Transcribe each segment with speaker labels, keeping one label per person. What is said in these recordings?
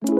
Speaker 1: And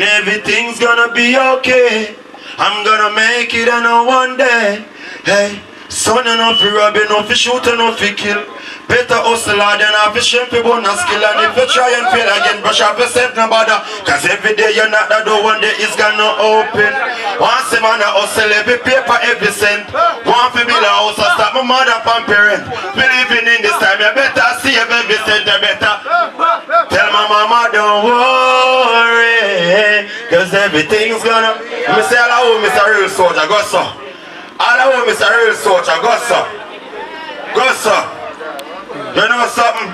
Speaker 1: everything's gonna be okay. I'm gonna make it, I know one day. Hey, son enough for rob, enough for shoot, enough for kill. Better hustle hard than have a shame for bonus skill. And if you try and fail again, brush off yourself, no bother. Cause every day you're not the door, one day it's gonna open. Once a man a hustle, every paper, every cent. One for build a house, I stop my mother from parent. Believing in this time, you better save every cent, you better tell my mama don't worry. Cause everything's gonna. Let me say all I want, Mr. Real Soldier, go so. All I want, Mr. Real Soldier, go so. Go so. You know something?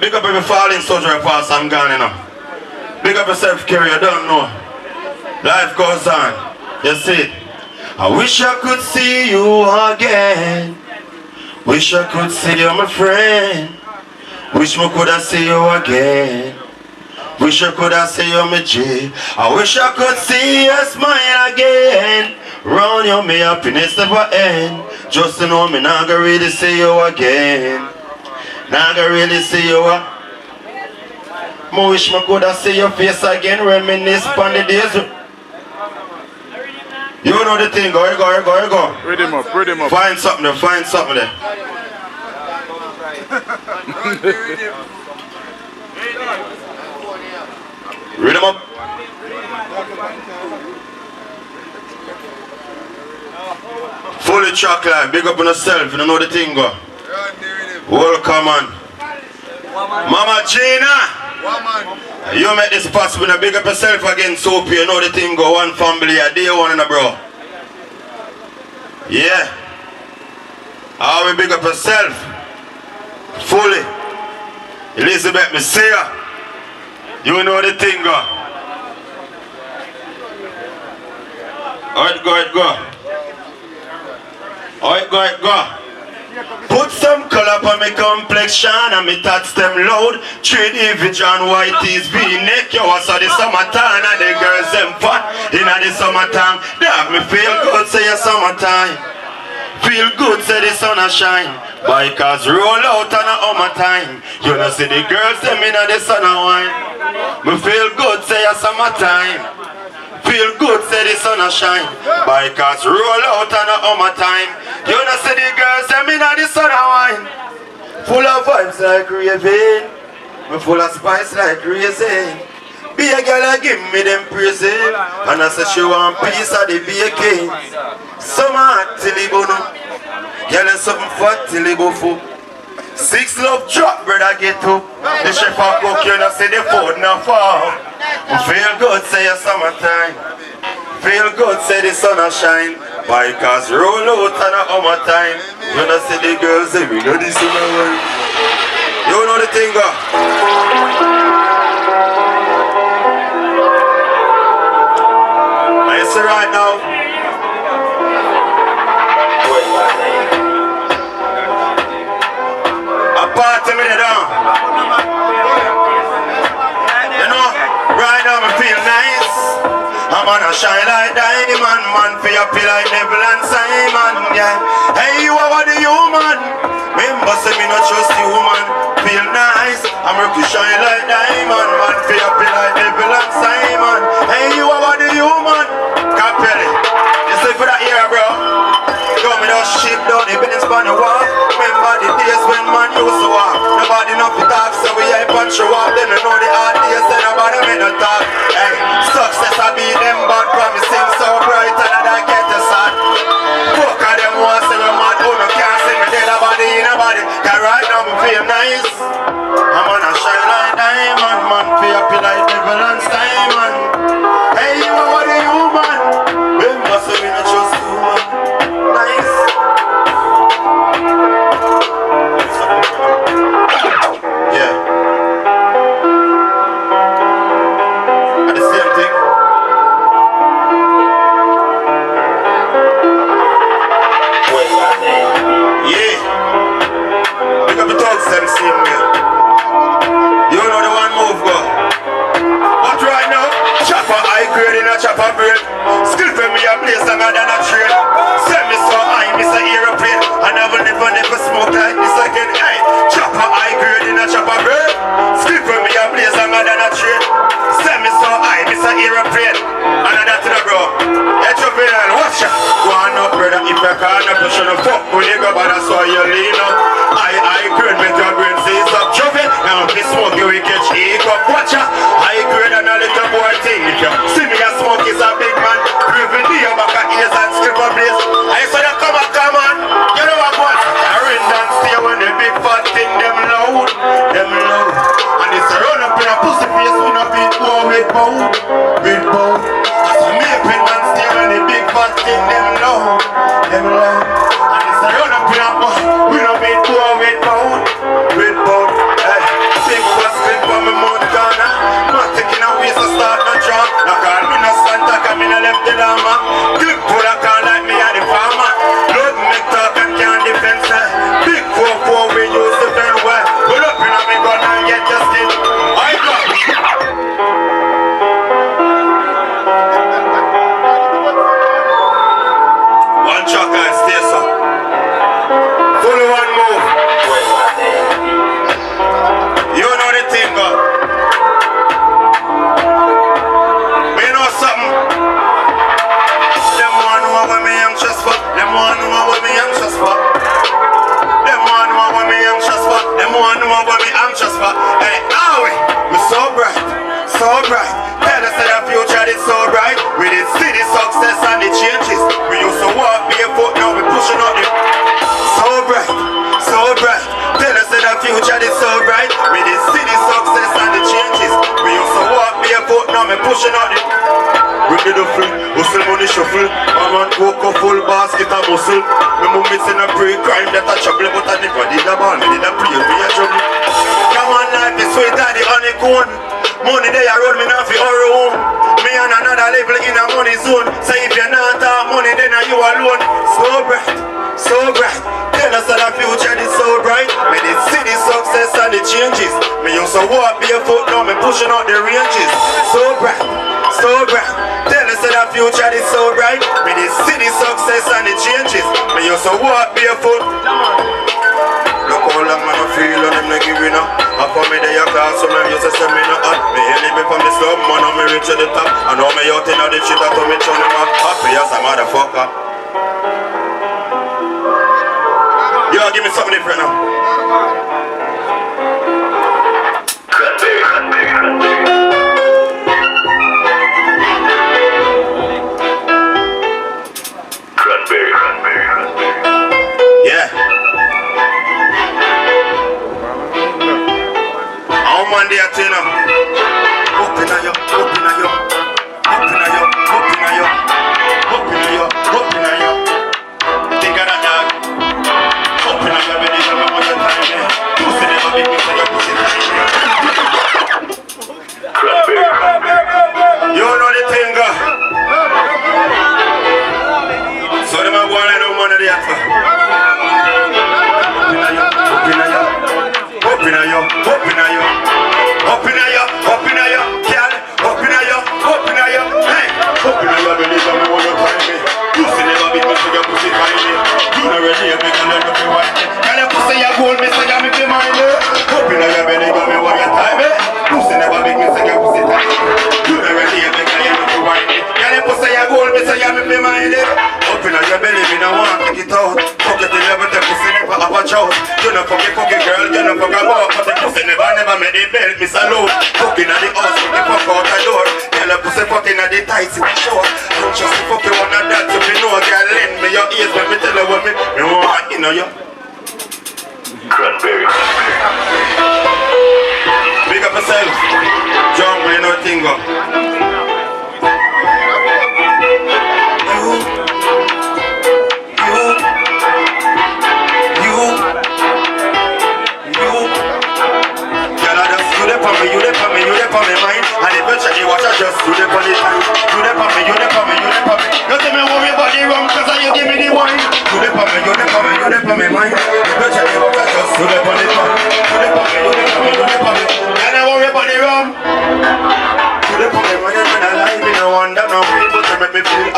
Speaker 1: Big up every falling soldier and fast I'm gone, you know. Big up yourself, Kerry, you don't know. Life goes on. You see it? I wish I could see you again. Wish I could see you, my friend. Wish I could have see you again. Wish I could have see you, my G. I wish I could see you smile again. Round you, me happiness never end. Just to know me not gonna really see you again. Not gonna really see you again. I wish I could have see your face again. Reminisce on the days. You know the thing, go.
Speaker 2: Read him up.
Speaker 1: Find something there. Read him up. Fully chocolate, big up on yourself, you don't know the thing go. Welcome on. Mama Gina, you make this possible, now big up yourself again, Soapy, you know the thing go. One family, a day one and a bro. Yeah. I will big up yourself. Fully. Elizabeth, me see ya. You know the thing go. Alright, go. Alright, go. Put some color on my complexion and me tats them loud. 3D vision, white tees, V-neck. Yo, I saw the summertime and the girls them fun. In the summertime, they have me feel good, say a summertime. Feel good, say the sun a shine. Bikers roll out on a summer time. You know see the girls them in the sun a wine. Me feel good, say a summertime. Feel good, say the sun a shine. Bikers roll out on a summer time. You know see the girls them in the sun a wine. Full of vibes like raving. Me full of spice like raisin. Be a girl and give me them praising. And I say she want piece of the baking. Some hot till he bono. Girl and something fat till he go full. 6 love drop, brother, get up. The chef a cook, you know, say the food not fall. Feel good, say a summertime. Feel good, say the sun a shine. Bikers roll out on a summer time. You know, see the girls, say we know this summer one. You know the thing, go. I say right now. Party me down. You know, right now I feel nice. I'm gonna shine like diamond, man. Feel happy like Neville and Simon, yeah. Hey, you are the human. Remember, say me not trust you, man. Feel nice. I'm rookie shine like diamond, man. Feel happy like Neville and Simon. Hey, you are the human. Capelli, you say for that era, bro. Go me that shit down the bench on the wall. Remember the days when man used to walk. Nobody know fi talk, so we hype and show up. Then you know the hard days, then nobody me no talk. Hey, success I be them bad, promising so bright and I get the sun. Fuck of them want say me mad, oh no can't see me dead nobody in a body. Cause right now me feel nice. I'm gonna shine like diamond, man. Feel happy like Neville and Simon. Hey, you are the human. Remember say me no trust you, man. Nice. Yeah. At the same thing. chop a brain. Skill for me a place longer than a train. Send me so high, miss a aeroplane. And I will never smoke like this again. Hey, chop a high grade in a chop a brain. Skill for me a place longer than a train. Send me so high, miss a aeroplane. And I that to the bro. Hey, juvenile, watch ya. Go on up, brother. If you can't push on the fuck, when you go by that's why you lean up. I grade make your brain seize up. Juvenile, now if you smoke you will catch hiccup. Watch ya. I grade and a little boy thing. If you see me a smoke is a big man. Breathing the back of ears and skip a place. I saw you come on. You know what one? I ring and stay when the big fat thing them loud. And it's a run up in a pussy face when a big boy with bow. I saw me a pin man stay when the big fat thing them loud. And it's a run up in a pussy when a big boy with bow. Hey, big boss clip on my mouth corner. Not taking a waste to start no job. No call me no Santa, come in a left the llama. Clip pull a call like me and the farmer. Load make talk and can't defend say. Big 4-4 we use the very well. Pull up in a me gun and get the skin. I go. One chuck and stay so. Full one move. You know the thing go. We know something. Them one know what me anxious for. Them one know what me anxious for. Them one know what me anxious for. Them one know what me anxious for. Hey, how we so bright. Tell us that the future is so bright. We did see the success and the changes. We used to walk barefoot, now we pushing out the so bright. Tell us that the future is so bright. We did see the success and the changes. We used to walk barefoot, now we pushing out the Ready to free, hustle money shuffle. A man coke a full basket of muscle. Me movements in a pre-crime that a trouble. But I never did a ball, me did a pray for a trouble. Come on, life is sweet at the honeycomb. Money they a road, me not fi hurry home. Me on another level in a money zone. So if you're not have money, then are you alone. So bright. Tell us that the future is so bright. Me did see the success and the changes. Me used to walk barefoot, now me pushing out the ranges. So bright. Tell us that the future is so bright. Me did see the success and the changes. Me used to walk barefoot. Look how long man I feel and I'm not giving up. I for me they a class, so me used to send me no hot. Me hear me from the slum, man, and me reach to the top. I know me out in the shit, I told me turn him up. Happy as a motherfucker. Yo, give me something different now. Yeah. How man they are telling Open a yo. Think of that dog. Open a yo, baby, come on, your time. Pussy never big me, so your pussy time. You know the thing, so them are going like no money they have. Open a yo, hey, open a yo, baby, come on, your time. Pussy never big me, so your pussy tiny. You know ready, you make a learn to wine. Can you pussy your gold, me so you make me mind. Open a yo, baby, come me one your time. Pussy never big me, so your pussy tiny. You know ready, you make a learn to wine. Can you pussy your gold, me so you make me mind. Open a your belly, me no want to take it out. Fuck it, you never take pussy never have a choice. You know fuck it girl, you know fuck a boy. But the pussy never make the belt, me salute. Fucking at the house, fuck the fuck out the door. Tell the pussy fucking at the tights in the short. Don't just fuck you one of that to be no girl. Lend me your ears, let me tell you what me want, you know you. Cranberry. Big up yourself. John, we know Tingo. You dey on me mind. And eventually you watch I just do the on the time. You dey on me. You tell me worry about the rum cause you give me the wine. You dey on me mind. Eventually you watch I just do the on the time. You dey on me. And I worry about the rum. You dey on me mind.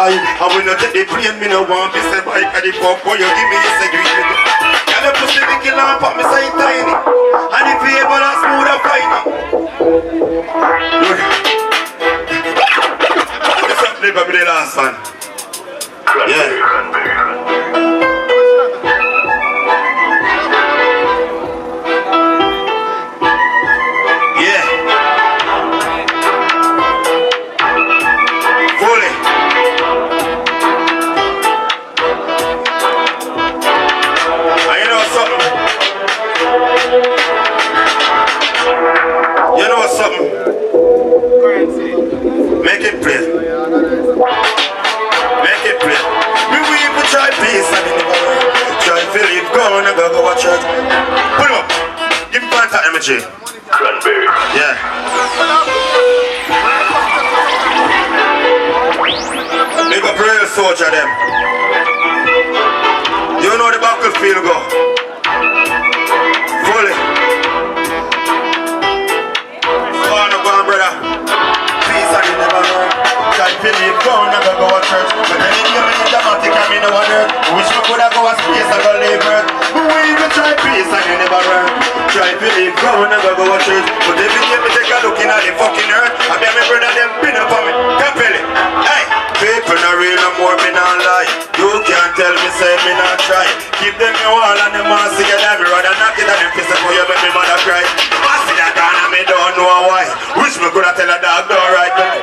Speaker 1: I will not take the plane, me no want me say bike at the fuck, boy, you give me a cigarette. Girl, you pussy the killer and pop me say tiny. And if you ever last smooth and fine. What's up, neighbor, be the last one? Yeah. You know something? Make it play. Make it play. We will try peace and try Philip, go on and go watch it. Put him up. Give him contact energy. Cranberry. Yeah. Make up real soldier them. You know the battlefield go. Fully. Philip, go on and go to church. But then you give me the dramatic and me no one hurt. Wish me could have go a space and go labor. But we even try peace and you never learn. Try Philip, go on and go to church. But every day me take a look in at the fucking earth. I be my brother them pin up on me. Capelli, hey, people not real no more, me not lie. You can't tell me say me not try. Keep them your wall and them all together. Me rather knock it at them face before you make me mother cry. I see that down and me don't know why. Wish me could have tell a dog don't right now.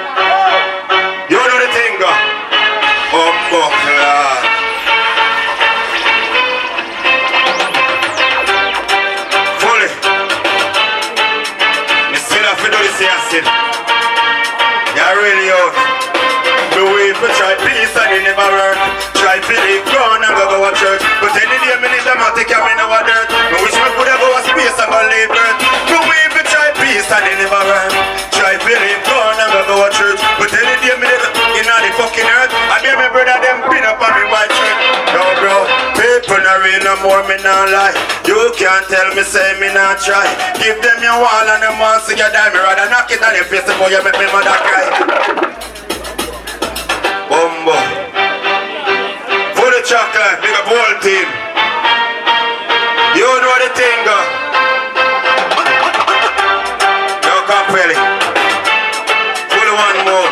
Speaker 1: You know the thing, go. Oh, fuck, Lord. Fully. Me still have to do this here, sin. You're really out. Me wait for try peace and it never work. Try Philip, go on and go to church. But any day me need dramatic and me know what dirt. Me wish me could have go a space and go live birth. Me wait for try peace and it never work. Try Philip, go on and go to church. But any day me need in the fucking earth. I be my brother them pin up on me white shirt. Yo bro, people not real no more, me not lie. You can't tell me say me not try. Give them your wall and them all see you die. Me rather knock it on your face before you make me mother cry. Bumbo. For the chocolate, big up whole team. You know the thing go. Yo Capelli. For the one more.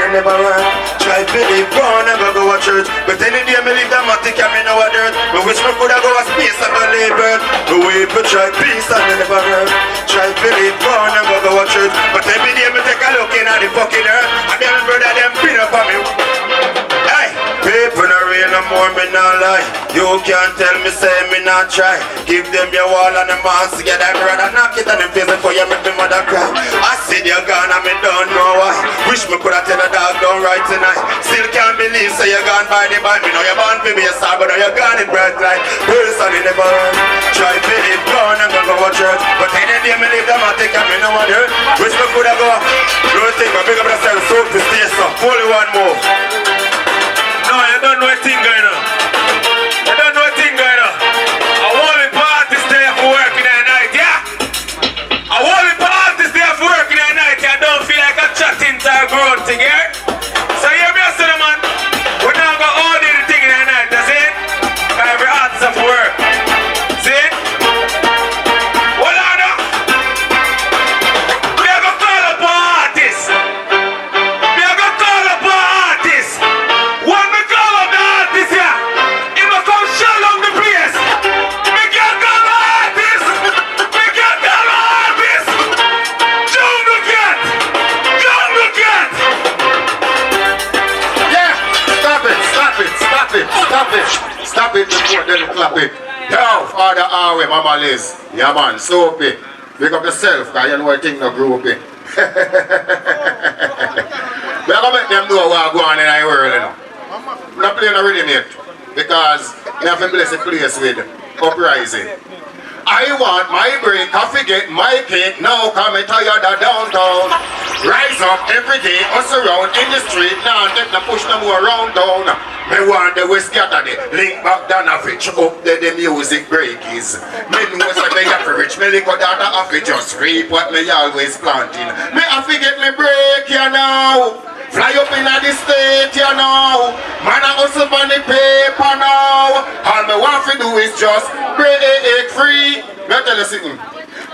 Speaker 1: Never run. Try Philip, go on and go to church. But any day me leave the matic and me know a dirt. Me wish me could have go a space and go labor. Me wait for try peace and me never run. Try Philip, go on and go to church. But every day me take a look in at the fucking earth. And then my brother them pin up on me. Hey, people not real no more, me not lie. You can't tell me say me not try. Give them your wall and them all together. Me rather knock it on them face before you make me mother cry. I said you're gone and me don't know why. Wish me could have tell a dog don't right tonight. Still can't believe say you're gone by the band. Me know you're born for me a star, but now you're gone in bright light. Person in the burn. Try Philip, go on and go to church. But any day me leave them and take and me know what hurt. Wish me could have go. Don't think I big up myself so to stay so. Fully one more. No, you don't know a thing going on. You don't know a thing going on. I want me parties there for working at night, yeah? I want me parties there for working at night. I don't feel like a chatting to a grown thing, yeah? So hear me, I say, man, we're not going to order the thing in the night, that's it? Every artist of work. See it? Hold on now. We are going to call up our artists. We are going to call up our artists. When we call up the artists here, it will come shut up the place. We can't call the artists. We can't call the artists. Don't look at. Don't look at.
Speaker 2: Yeah, stop it, stop it, stop it, stop it. Stop it before then clap it. Yo, Father Awe, Mama Liz. Yeah man, soapy. Wake up yourself, cause you know what thing no grow up in. We are going to make them know what go on in the world, you know. I'm not playing a rhythm yet, because we have to bless the place with uprising. I want my break, I forget my cake. Now come me tired of downtown. Rise up every day, us around in the street. Now take the push no more around town. Me want the West scatter the link back down of it. Up there the music break is. Me know say me have to rich. Me little daughter have to just reap what me always planting. Me have to get me break you now. Fly up in the state you know. Man I hustle on the paper now. All me want to do is just break free. Me tell you something.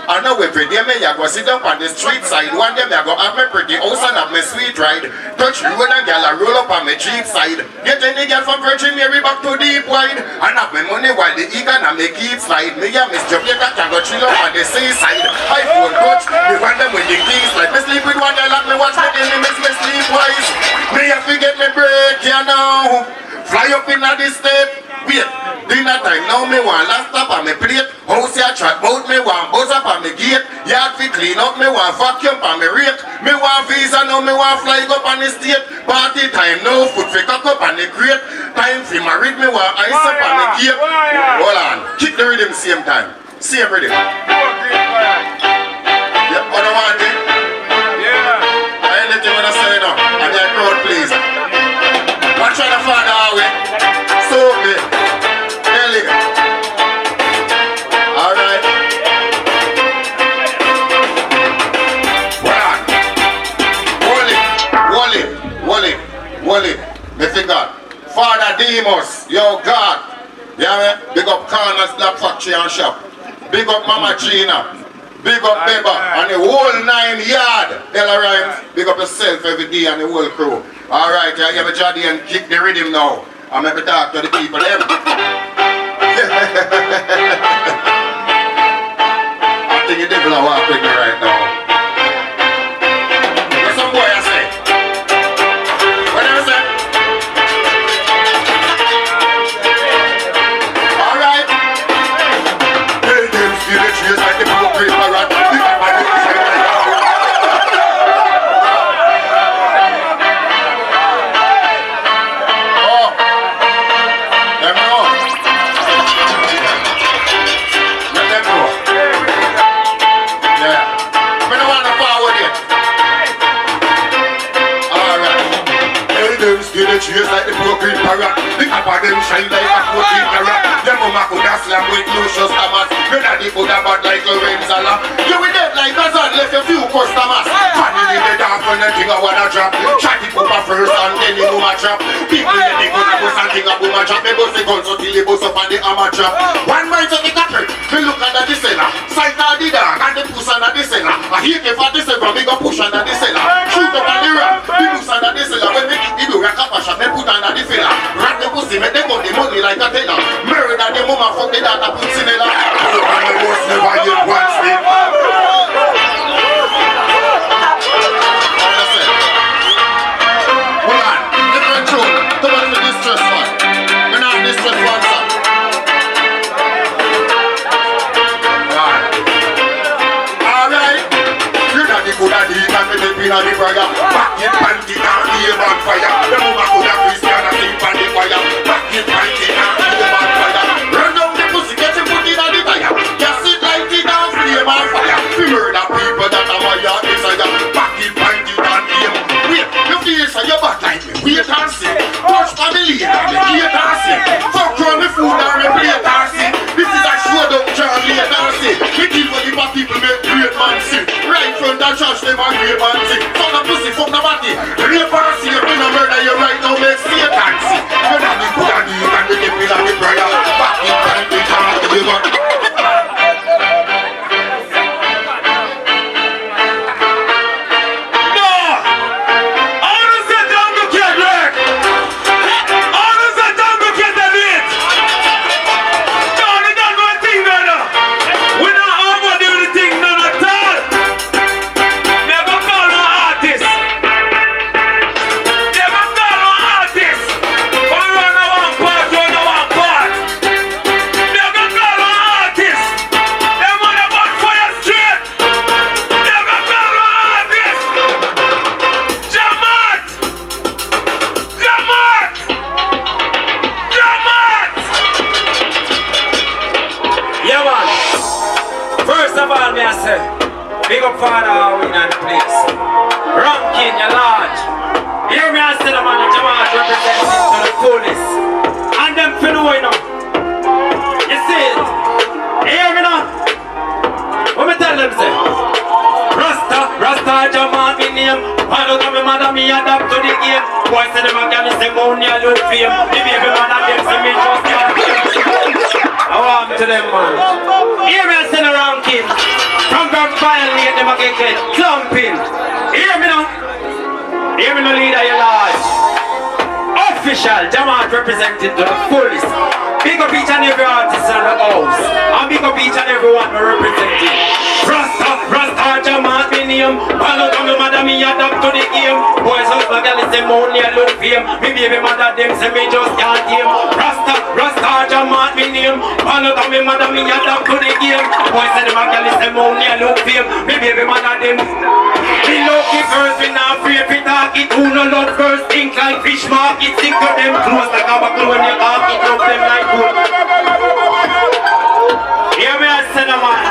Speaker 2: I know every day me I go sit down on the street side. One day me I go have my pretty house and have my sweet ride. Touch road and girl I roll up on my Jeep side. Get any girl from Virgin Mary back to deep wide. And have my money while the economy keep slide. Me and Miss Jamaica can go chill up on the seaside. iPhone touch, me want them with the keys. Like me sleep with one girl and me watch my enemies me sleep wise. Me have to get me break you know. Fly up in the state. Wait, dinner time now me want laptop on me plate. House ya chat bout me want buzz up on me gate. Yard fi clean up me want vacuum on me rake. Me want visa now me want fly up on the state. Party time now food fi cock up on the crate. Time fi married me want ice up on the cape. Hold on, kick the rhythm same time. Same rhythm. Yep, what I want it? Yeah. Anything when I say now, and that crowd please. Watch out the father away. So okay. Alright. Wally. Me figure. Father Demos, yo God. Yeah, man. Big up Corners Black Factory and Shop. Big up Mama Gina. Big up Beba and the whole 9 yard. Ella Rhymes. Big up yourself every day and the whole crew. Alright, I have a jaddy and kick the rhythm now. I'm going to talk to the people. I think the devil are walking me right now. What's some boy I say? What did I say? Alright. Hey, them feel the trees like the blue green parrot. Cheers like the broken parrot. The cap of them shine like a coating carrot. Your mama could have slam with no shows Thomas. Your daddy could have bad like Lorenzola. You will dead like a son left a few customers. Funny in the dark when the thing I wanna drop. Shot it up first and then you boom a trap. People in the gun bus and thing a boom a trap. They bust the gun so till they bust up on the armor trap. One mind to the capper. Me look under the cellar. Sight of the dog and the puss under the cellar. I hear the 47 big a push under the cellar. Shoot up on the ramp. The puss under the cellar. When they kick the door a kappa shot. They put under the filler. Rat the pussy, make them got the money like a teller. Murder the mama, fuck the data, put Cinella. And the boss never yet one step. Hold on, different tune. Don't want to distress one. We're not distress one, sir. Alright. You're not the good at the and the pin on the prayer. Back in panty and the on fire. The mama could have Christian and sleep on the fire. Back in panty and the on fire. Run down the pussy, get your foot in on the tire. Just sit like it down, flame on fire. We murder people that are my yard desire. Back in panty and aim. Wait, you feel so you back like me. Wait and see. Touch family and the gate and see. Fuck around the food and the plate and see. This is a show up John late and see. We kill for the people make great man see. Right front and church them a great man see. Fuck the pussy, fuck the body. Rape and see. We no murder you right now make Satan see. You know the good and the and the devil and the prayer. Back in time we can't deliver.
Speaker 3: tell me mother me adapt to the game. Boy say them a girl is them only a look fame. The baby mother them say me just can't fame. I want to them man. Hear me send around kid. From violate them a get clumping. Hear me now. Hear me no leader your life. Official, Jamaat represented to the fullest. Big up each and every artist in the house. And big up each and every one we representing. Rasta, Jamaat me name. Follow down the mother me adapt to the game. Boys house my girl is them only a look fame. Me baby mother them say me just can't tame. Rasta, Jamaat me name. Follow down me mother me adapt to the game. Boys say them a girl is them only a look fame. Me baby mother them. Me love the girls we not afraid to talk it. Who no love girls think like fish market. Stick to them close like a buckle when you talk it. Love them like gold. Hear me as say the man.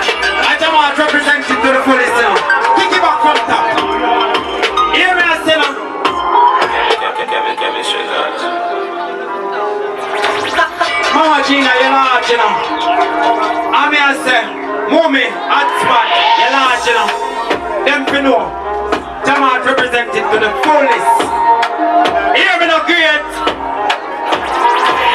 Speaker 3: I just want to represent it to the fullest now. Kick it back from top. Hear me as say the Mama Gina, you're large, you know. I mean I say, Mommy, hot spot, you're large, you know. Them for know. Jamaat represented to the fullest. Hear me no great.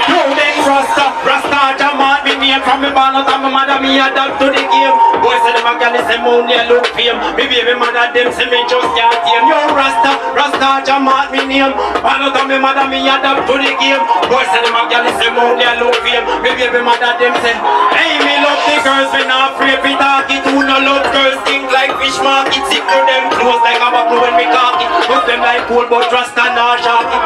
Speaker 3: No then Rasta, Jamaat me name. From me born out of my mother me adapt to the game. Boys say them a girl is them only a look fame. Me baby mother them say me just can't tame. Yo Rasta, Jamaat me name. Born out of my mother me adapt to the game. Boys say them a girl is them only a look fame. Me baby mother them say, hey me love the girls we not afraid to talk it. Who no love girls think like fish market. Stick to them close like a buckle when we cock it. Put them like cool but Rasta not shark it.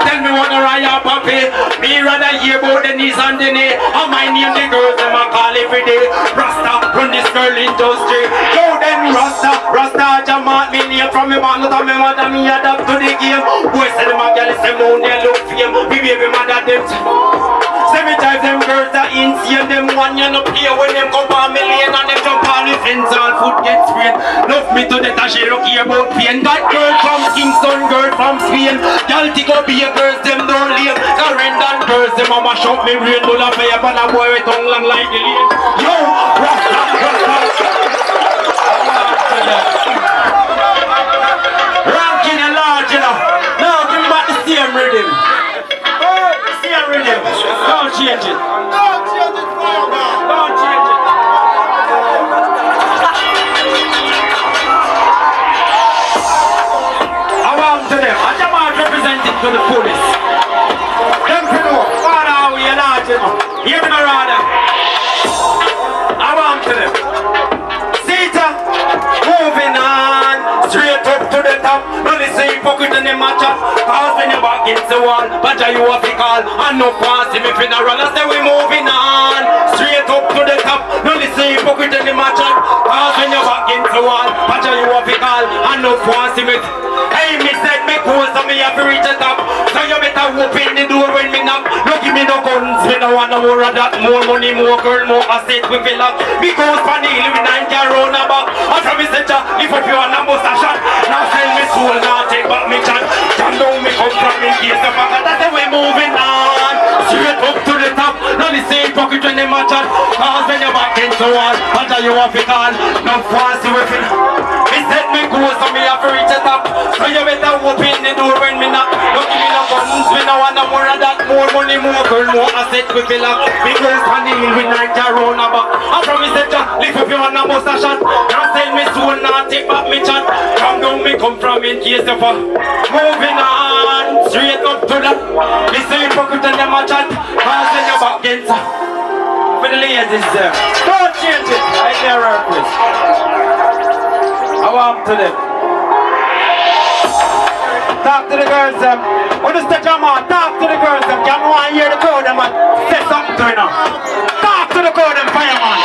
Speaker 3: Tell me what a riot papi. Me rather hear about the knees and the knee. And my name the girls them a call every day. Rasta run this girl industry. Yo then Rasta Jamaat me name. From me born out of me mother me adapt to the game. Boys say them a girl is them only a look fame. Me baby mother them. Say me drive them girls that insane. Them one you no play when them come on me lane. And them jump on the fence all foot get sprayed. Love me to death and she don't care about pain. That girl from Kingston, girl from Spain. Y'all think up be a girls them don't leave. Current and girls them mama shot me brain. Bull of fire but a boy with tongue long like the lane. Yo, Rasta. Ranking and large enough. Now give me back the same rhythm. Same rhythm. Don't change it. Don't change it for you, man. Don't change it. I want to them. I just want to represent it to the fullest. Them to know. What are we large enough? Hear me no rather. I want to them. Sita, moving on. Straight up to the top. Don't listen hypocrite and them match up. Cause when you back against the wall, but you have to call. And no pass him if you not run. I say we moving on. Straight up to the top. Don't listen hypocrite and them match up. Cause when you back against the wall, but you have to call. And no pass him if. Hey, me said me cool, so me have to reach the top. So you better open the door when me knock. No give me no guns, me no want no more of that. More money, more girl, more asset we fill up. Because Panny living 9 can round about. And from me say, if up you want a bust a shot. Now sell me soul, now take back me chat. Jam down me come from in case the fucker. That's the way moving on. Straight up to the top. Now the same pocket when they match up. Cause when you're back into one, but you have to call. No fancy with it. Me said me cool, so me have to reach the top. So you better open the door when me knock. Don't give me no guns, me no want no more of that. More money, more girl, more asset we fill up. Because Panny hill with 9 can round about. I promise that you lift up your hand and bust a shot. Now sell me soul, now take back me chat. Come down me come from in case of a. Moving on, straight up to the. Listen hypocrite and them a chat. Cause when you're back against for the ladies there. Don't change it, I can't work with. I want to them. Talk to the girls them. When you stretch your mouth, talk to the girls them. You want to hear the crowd them and say something to you now. Talk to the crowd them, fireman.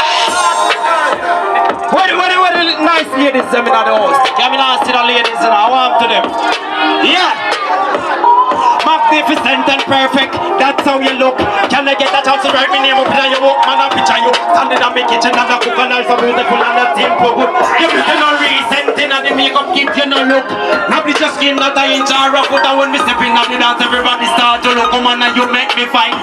Speaker 3: What the nice ladies them in the house? Yeah, me not see the ladies and I want to them. Yeah. Magnificent and perfect, that's how you look. Can I get a chance to write my name up in your book? Man, I picture you standing in my kitchen and I cook and all so beautiful and that simple good. You pretty no recent in and the makeup kit, you no look. Now bleach your skin that I inch or rough, but when me step in on the dance, everybody start to look. Come on and you make me fine.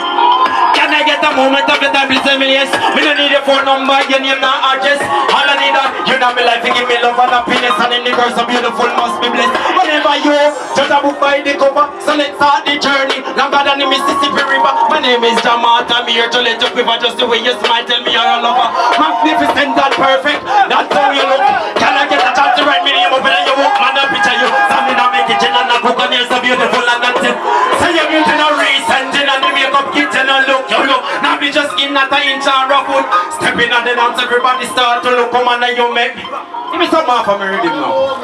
Speaker 3: Can I get a moment of the time, listen me, yes. Me don't need your phone number, your name, not address. All I need that, you know me life, you give me love and happiness. And in the girl so beautiful must be blessed. Whenever you judge a book by the cover, so let's start the journey. Longer than the Mississippi River. My name is Jamat, I'm here to let you quiver. Just the way you smile, tell me you're a lover. Magnificent and perfect, that's how you look. Can I get a chance to write me name up and you walk, man, I picture you. Standing on my kitchen and I cook and you're so beautiful and that's it. So you're beauty no recent and the makeup kitchen and look, you look. Now be just in at an inch and rough foot. Stepping on the dance, everybody start to look, come on and you make me. Give me some more for me rhythm now.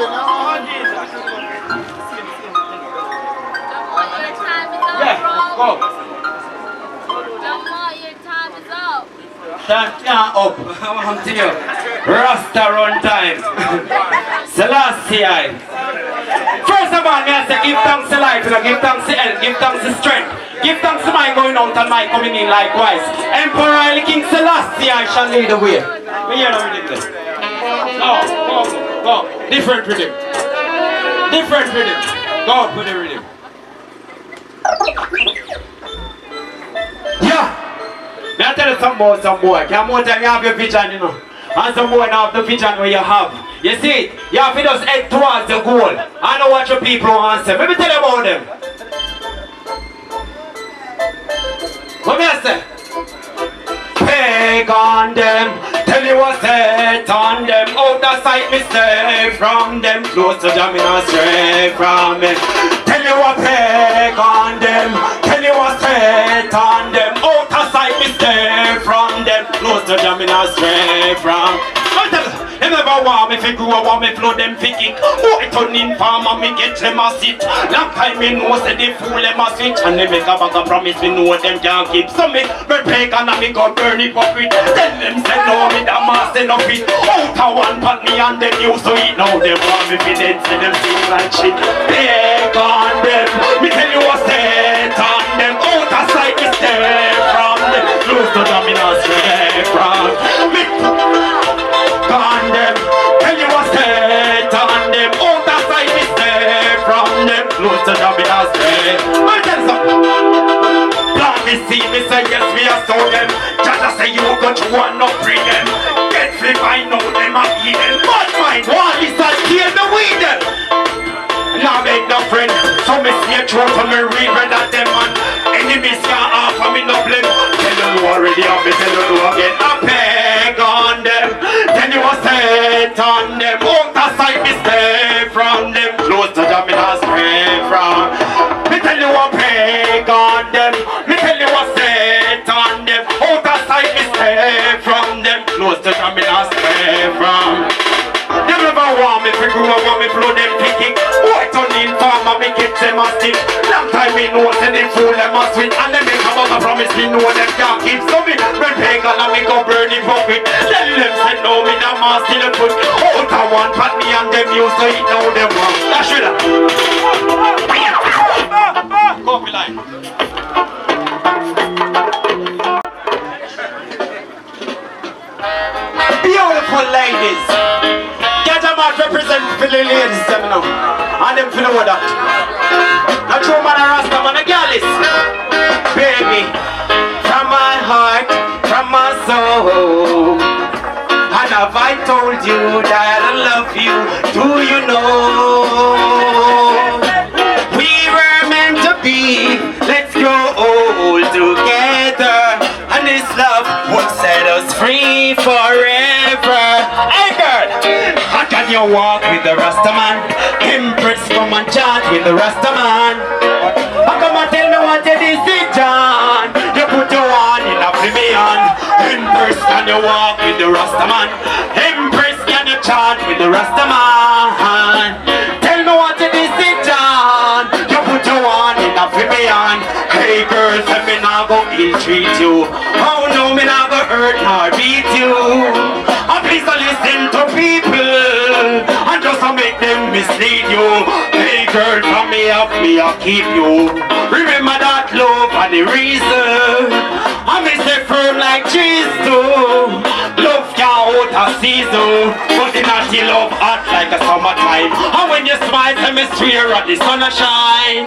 Speaker 3: Yeah, go.
Speaker 4: Your time is up.
Speaker 3: Time up. I'm to you. Rasta run time. Selassie. First of all, me I say give thanks to life, give thanks to health, give thanks to strength. Give thanks to my going out and my coming in likewise. Emperor Haile King Selassie I shall lead the way. We hear the rhythm there. Go. Different rhythm. Different rhythm. Go with the rhythm. Yeah. May I tell you something about some boy? Can more time you have your vision, you know? And some boy now have the vision where you have. You see it? You have to just head towards the goal. I know what your people want to say. Let me tell you about them. What me I say? Peg on them, tell you what's set on them. Out of sight me stay from them, close to them in a stray from me. Tell you what peg on them, tell you what's set on them. Out of sight me stay from them, close to them in a stray from. They never want me fi grow, want me flow them fi kick. Boy turn in farmer, me get them a sit. Long time me know say they fool them a switch. And they make a bag of promise, me know them can't keep. So me break and me go burn it for it. Tell them say no, me da master no fit. Out of one pot me and them used to eat. Now they want me fi dead, say them sing like shit. Beg on them, me tell you what's set on them. Out of sight me stay from them, close to them in a stray from me. On them, tell you what's set on them. Out of sight me stay from them, close to them in a stray. I tell some plan me see me say yes me a saw them. Just say you got to one not bring them. Get flip I know them a eat them. But mine one is that kill the weed them. Now make no friend, so me see a truth and me read red at them man. Enemies can't offer me no blame. Tell you already and me tell you again. I peg on them. Tell you what's set on them. Out of sight me stay from them, close to them me not stray from. Me tell you what peg on them. Me tell you what's set on them. Out of sight me stay from them, close to them me not stray from. They never want me to grow, want me flow them picking. Boy turn in farmer, me get them a stick. Long time me know say they fool them a switch. And they make a bag of promise me know them can't keep. So me when pagan and me go burn it for it. Tell them say no me da mask till the foot. Out of one pat me and them used to eat now them want. That should have. Go be like. Beautiful ladies. Represent for the ladies them now. And them feel know that. A true man a rasta man a girl is. Baby, from my heart, from my soul. And have I told you that I love you? Do you know? We were meant to be. Let's grow old together. And this love will set us free forever. Hey girl, how can you walk with the Rasta man? Empress come and chant with the Rasta man. How come and tell me what you decision? You put your hand in a plebeian. Empress can you walk with the Rasta man? Empress can you chant with the Rasta man? Tell me what you decision? You put your hand in a plebeian. Hey girls, let me not go ill-treat you. Oh no, me not go hurt nor beat you. And please don't listen to people and just to make them mislead you. Hey girl, from me up, me I'll keep you. Remember that love and the reason. I may stay firm like cheese too. Love can't out a season, but in a till love hot like a summertime. And when you smile, let me swear at the sun a shine.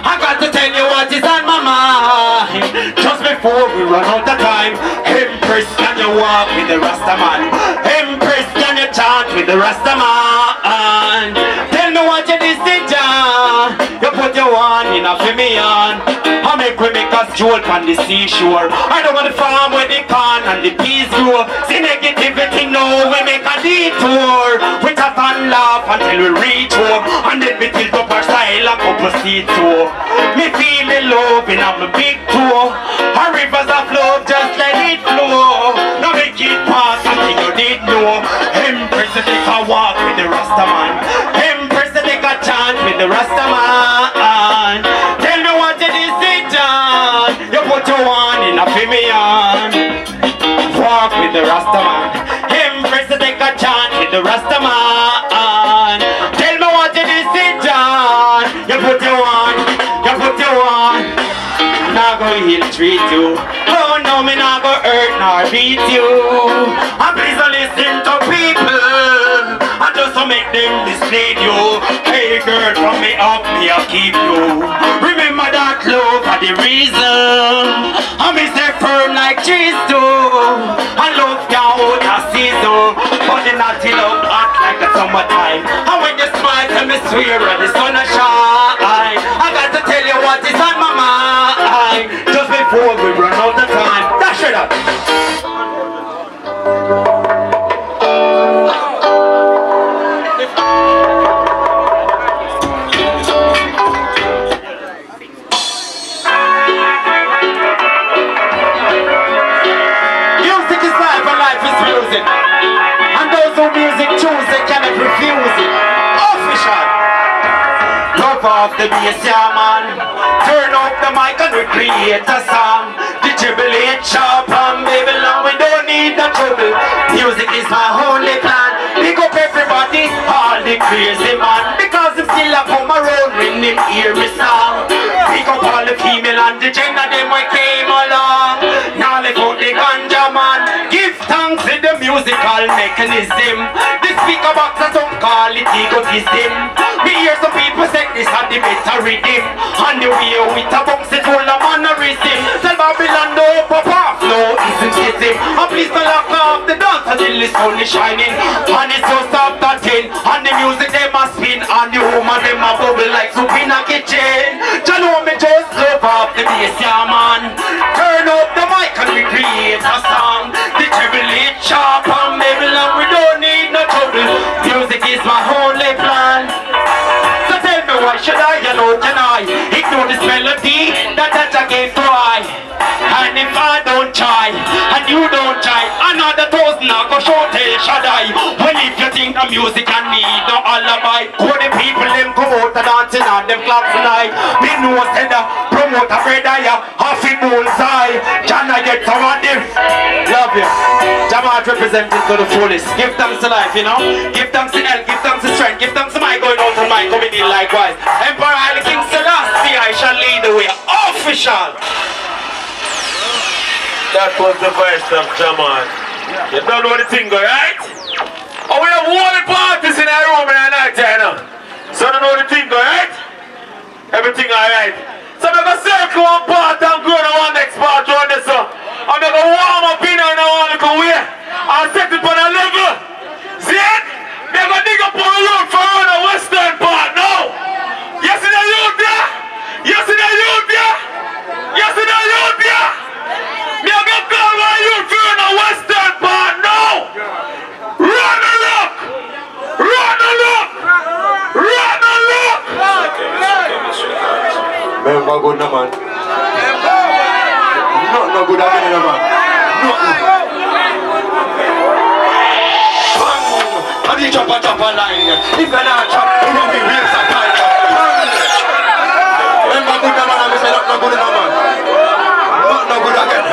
Speaker 3: I got to tell you what is on my mind. Just before we run out of time, Empress, can you walk with the Rastaman? Empress, can you chant with the Rastaman? Tell me what you decision. You put your one in a Femian. I make we make us stroll on the seashore. I don't want to farm where the corn and the peas grow. See negativity now, we make a detour. We chat and laugh until we reach home. And then we tilt up our style and couple seats too. Me feel the love in my big toe. Our rivers of love, just let it flow. Now make it pass until you did know. Empress take a walk with the Rastaman. Empress take a chant with the Rastaman. Tell me what you decision. You put your one in a Femian. Walk with the Rastaman. Empress take a chant with the Rastaman. Tell me what you decision. You put your one. You put your one. Not gonna ill treat you. Oh no, me not gonna hurt nor beat you. And please don't listen to people. And just to make them mislead you. Hey girl, from me up, me I'll keep you. Remember that love are the reason. I me stay firm like trees do. And love can hold a season. But the naughty love hot like the summertime. And when you smile, tell me swear and the sun a shine. I got to tell you what is on my mind. Just before we run out of time. Dash it up. Music is life and life is music. And those who music choose, they cannot refuse it. Official. Love off the bass, yeah man. Turn up the mic and we create a song. The jubilate sharp and Babylon, we don't need the trouble. Music is my only plan. Pick up everybody, all the crazy man. Because if still a come around when them hear me song. Pick up all the female and the gender, them we came along. Now let out the ganja man. Give thanks to the musical mechanism. The speaker box and some call it egotism. We hear some people say this and the better rhythm. And the way with a bounce it full of mannerism. Tell Babylon no pop off, no isn't it? And please don't lock off the dance until the sun is shining. And it's just after 10. And the music they must spin. And the woman they must bubble like soup in a kitchen. You know me just love off the bass, yeah man. Turn up the mic and we create a song. The jubilate sharp and Babylon, we don't need no trouble. Music is my only plan. So tell me why should I, you know, can I ignore this melody that I gave to I? And if I don't try, and you don't try, another thousand I go show tell Shaddai. Well if you think the music and need no alibi, go the people them come out and dancing and them clap tonight. Me know said promote a brother ya, half it bullseye. Can I get some of them? Love you. Jamaat representing to the fullest. Give thanks to life, you know. Give thanks to health, give thanks to strength, give thanks to my going out and my coming in likewise. Emperor Haile King Selassie, I shall lead the way. Official.
Speaker 4: That was the voice of Jaman. You don't know the thing, right? Oh, we have one parties in our room in the night, you know. So you don't know the thing, right? Everything alright. So I'm going to circle one part and go to one next part around this. I'm going to warm up in and I want to go way. I'll set it on a level. See it? They're going to dig up on the road for around the western part now. You see the youth there? You see the youth there? You see the youth there? Me a get call my youth for the western part now. Run the look! Run the look! Run the look!
Speaker 1: Remember good no man. No good again no man.
Speaker 3: And you chop a line. If you're not chop, you don't be real surprised.
Speaker 1: Remember good no man and me say no good no man. No good again.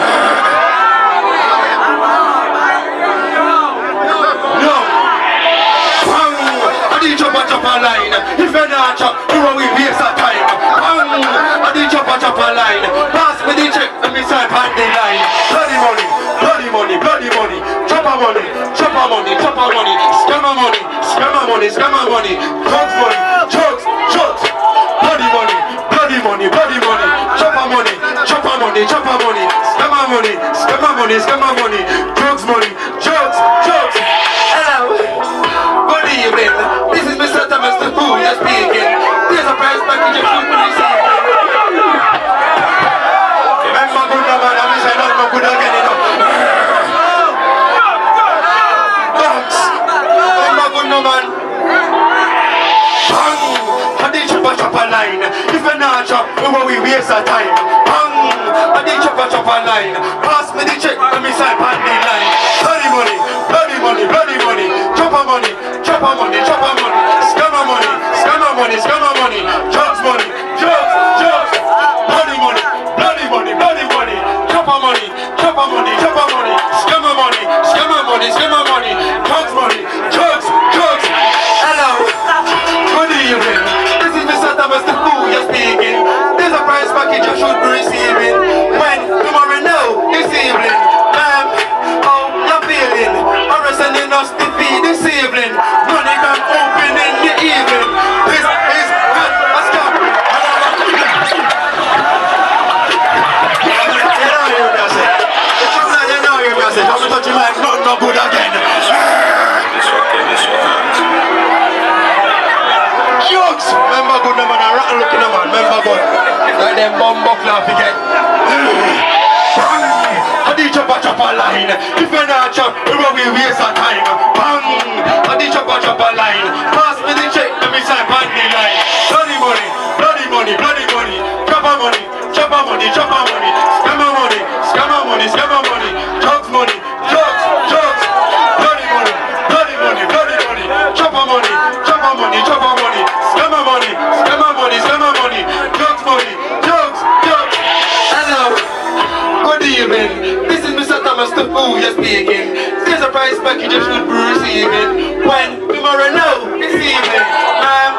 Speaker 1: No. And you chop a line. If you're not chop, you don't be waste of time. And you chop a line. Pass me the check and me swipe on the line. Bloody money, bloody money, bloody money. Chopper money, chopper money, chopper money. Scammer money, scammer money, scammer money. Drugs money, drugs, drugs. Bloody money, bloody money, money, chopper money, scammer money, scammer money, scammer money, drugs money, drugs, drugs. Hello, good evening. This is Mr. Thomas the Fool, you're speaking. There's a prize package of food for this evening. Remember good man, I wish I don't know good again, you know. Thanks. Remember good man. Bang! I did chopper line. If you're not chop, we waste our time. Bang! I did chopper line. Pass me the check, let me sign on the line. Bloody money, bloody money, bloody money. Chopper money, chopper money, chopper money. Scammer money, scammer money, scammer money. Drugs money, drugs, drugs. Bloody money, bloody money, bloody money. Chopper money, chopper money, chopper money. Scammer money, scammer money, scammer money. Drugs money, drugs, drugs. Hello, good evening. This is Mr. Thomas the Fool, you're speaking. There's a prize package you should be receiving. When tomorrow now, this evening, ma'am, how you feeling? Are you sending us the fee this evening? Money can open in the evening. This is not a scam. You know your message. Don't touch your mic, nothing no good again. Jokes! Remember good man, a rattle looking man, remember good. Like them bumbo clap again. I did chopper line. If you're not chop, we waste our time. Bang! I did chopper line. Pass me the check, let me sign on the line. Bloody money, bloody money, bloody money. Chopper money, chopper money, chopper money. Scammer money, scammer money, scammer money. Drugs money, drugs, drugs. Bloody money, bloody money, bloody money. Chopper money, chopper money, chopper money. Scammer money, scammer money, scammer money. Drugs money, drugs, drugs. Hello, good evening. This is Mr. Thomas the Fool, you're speaking. There's a prize package you should be receiving. When tomorrow now, this evening, ma'am,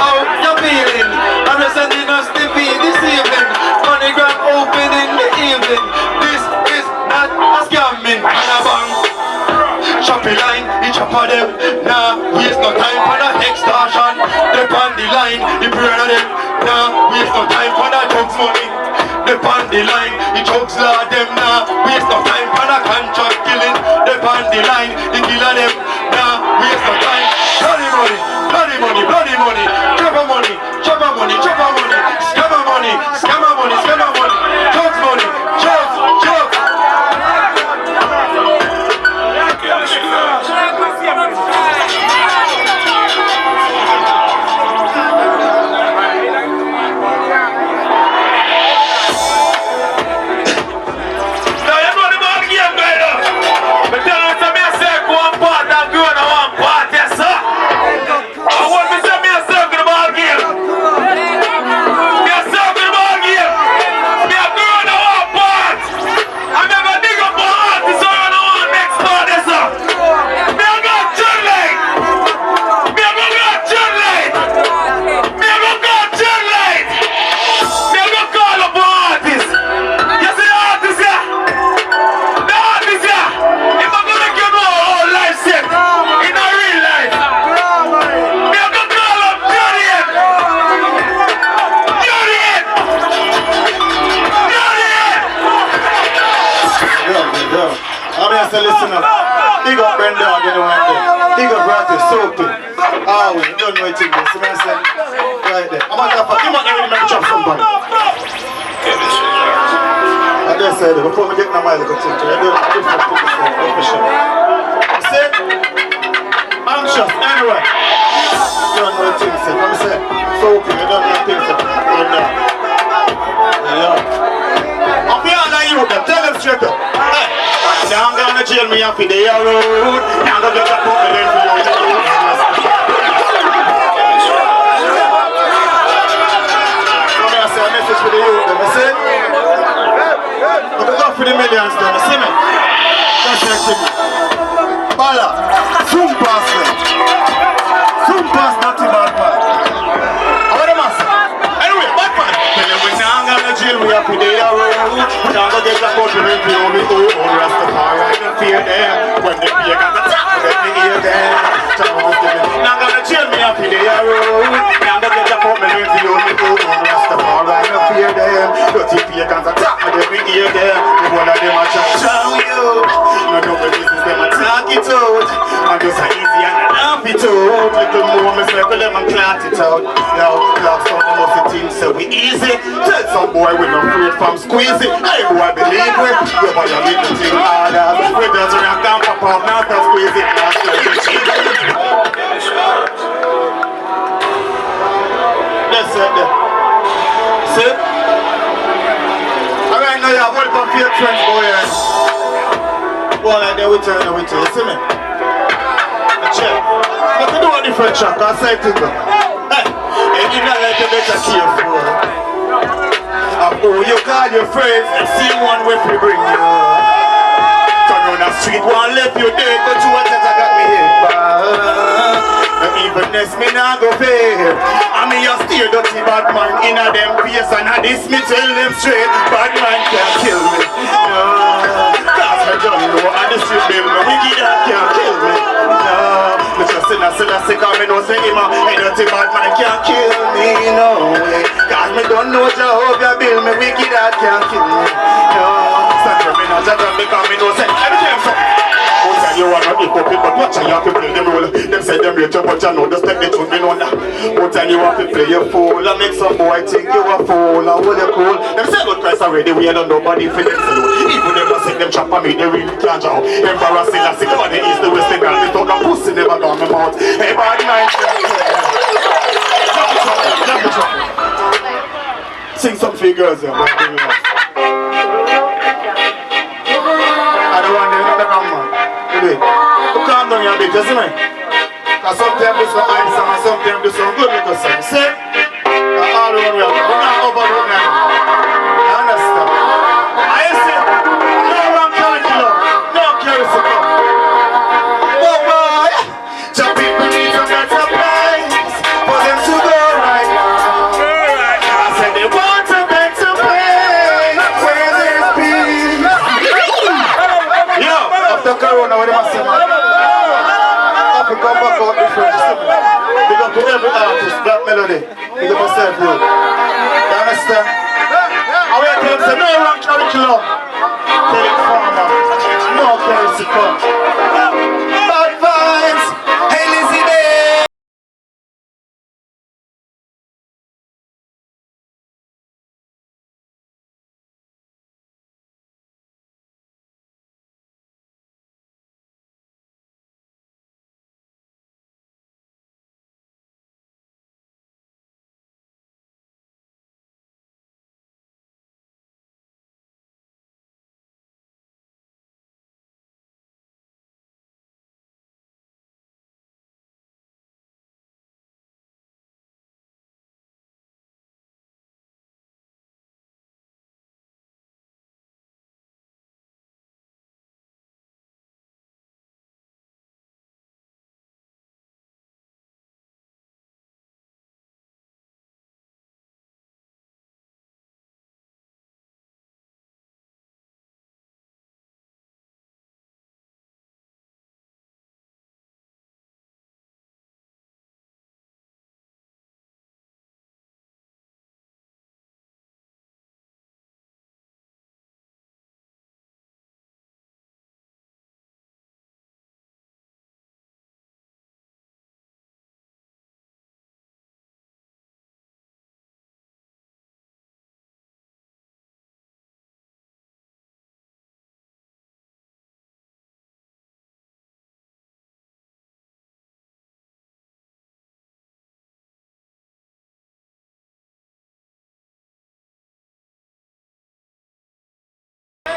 Speaker 1: how you feeling? Are you sending us the fee this evening? Money grand open in the evening. This is not a scamming and a bang. Shopping line, the chopper them. Nah, waste no time for that extortion. They on the line, the brain of them. Nah, waste no time for that drugs money. They on the line, the drugs law them. Nah, waste no time for that contract killing. They on the line, the killer them. Nah, waste no time. Bloody money, bloody money, bloody money. Chopper money, chopper money, chopper money. Scammer money, scammer money, scammer money. Drugs money, drugs, drugs. Listen up. Big up Brenda again one day. Big up Ratty, Soapy. Ah, we don't know what it is. So I said, right there. I'm not going to really chop somebody. I just said, before we get my mind, I don't see? Anxious, anyway. You don't know what it is. I'm saying, Soapy, you don't know what it is. I'm behind you, tell them straight up. Now I'm gonna jail me up in the road. Now I'm gonna put me in for you. I'm gonna say a message for the youth, you see? I'm gonna go for the millions, then, you see me? That's the thing. Bala, zoom past me. Zoom past not too bad, man. What am I saying? Anyway, bad man. Tell you, now I'm gonna jail me up in the road. Now I'm gonna get a couple of people who Rastafari, I don't fear them. When they pay, I got the top, let me hear them. Now I'm gonna chill me up in the road. Now I'm gonna get a couple of people who Rastafari, I don't fear them. But if you got the top, let me hear them. The one of them a chow you. No double business, them a talk it out. I'm just a easy and a laugh it out. Little more, me circle them and clot it out. Now, clock some of us think so we easy. Tell some boy we no afraid from squeeze it. Hey boy, believe we. You buy a little thing harder. We just rock and pop up, now to squeeze it. Now squeeze it. That's it there. See? Alright, now you have one of your friends, boy. Well, like that, we turn the winter, you see me? A check. But you do a different track, I say to you. Hey, and you not like you better careful. Oh, you call your friends and see one way we bring you. Turn on the street, one left you dead, but you want to got me here. And evenness me nah go fair. I mean you steer dirty bad man in a them face, and I this me tell them straight. Bad man can't kill me. No, cause I don't know and the street build me. Wicked that can't kill me. No, me just in a sick and me know say him a dirty bad man can't kill me. No way, cause me don't know Jehovah build me. Wicked that can't kill me. No, stand for me now just because me know say everything so. You are not hypocrite, but watch you have to play them role. Them say them rate you, but you know just take the truth, me know that. But time you have to play your fool, and make some boy think you a fool, and hold you cool. Them say God Christ already, we don't nobody for them salute. Even them a say them chop on me, they really can't draw. Embarrassing, I see come on the east, the west, the girl, me talk and pussy never got me mouth. Hey, bad mind. Sing some for your girls, yeah. I don't want them to come, man. Calm down your bit, you see me? Cause sometimes do some hype song and sometimes do some good little song. See? All the way up. We're not overlook now. You understand? I see. No one carry kilo. No carry support. Oh boy. Some people need a better place for them to go right now. I said they want a better place where there's peace. Yo, after Corona, what am I saying, man? Come back out different, big up to every artist, Black Melody, big up yourself, bro. You understand? I will tell them, say, no wrong curriculum. Tell it farmer, no curriculum. Bad vibes, hey Lizzie Bay.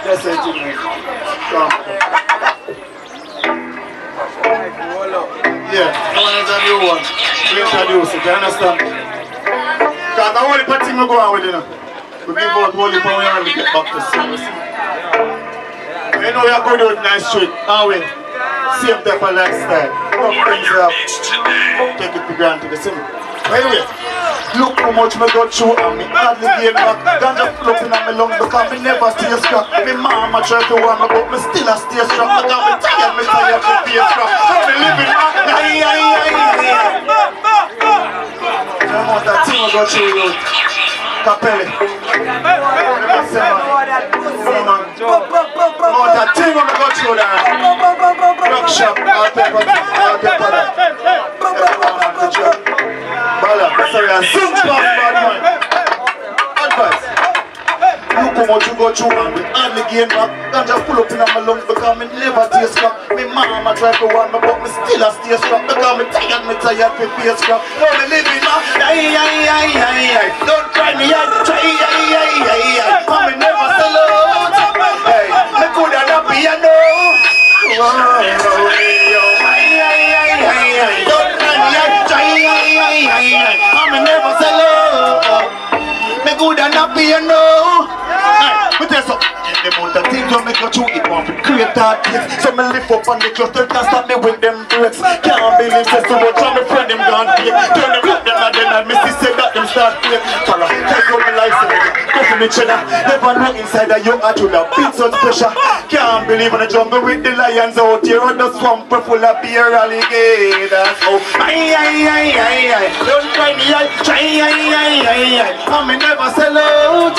Speaker 1: That's it, man. Yeah, I want to tell you one. We introduce it, you understand? Because the only thing we go on with, you know, we give out only power and we get back to service. You know we are going to do it nice street, aren't we? Same type of lifestyle. Enough things we have. Take it for granted, you see me? Anyway, look how much me got through and me hardly gave back. Ganja floating on me lungs because me never stay strong. Me mama try to warn me but me still a stay strong. I got me tired me stay strong. So me living on the amount of thing I got through you. Capelli. What a thing on the go through that. Rock shop, I'll take on that. Bala, sorry, I soon pass bad man. Advice. Look how much you go through and we hand the game back. Can't just pull up in my lungs because me never taste crap. Me mama try to warn me but me still a stay scrap. Because me tired for face crap. No me living now. Don't try me, I try. And me never sell out. Hey, me coulda not be a no. Don't try me, I try. And me never sell out. Me coulda not be a no. Hey, me tell you something. The amount of things when me go through it want to create hard kids. So me lift up on the cluster, can't stop me with them breaks. Can't believe this so much of my friend them gone fake. Turn them up them and then I miss say that them start fake. Follow, take out my life so go for me cheddar. Never know inside of your heart with a bit such pressure. Can't believe in the jungle with the lions out here on the swamp full of beer alligators. Oh, don't try me, I try. And me never sell out.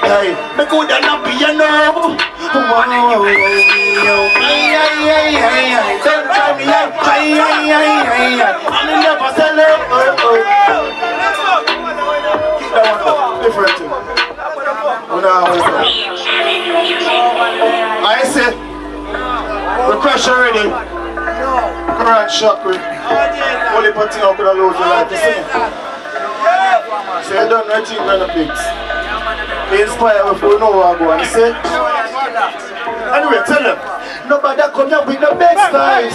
Speaker 1: Hey, me coulda not be a no. Don't try me, I try. And me never sell out. Keep that one different too. I said, we crash already. Grand shock with only putting out with a load of life. You see? So you done nothing on the pigs. Be inspired if you know what I'm going to say. Anyway, tell them. Nobody come here with the best vibes.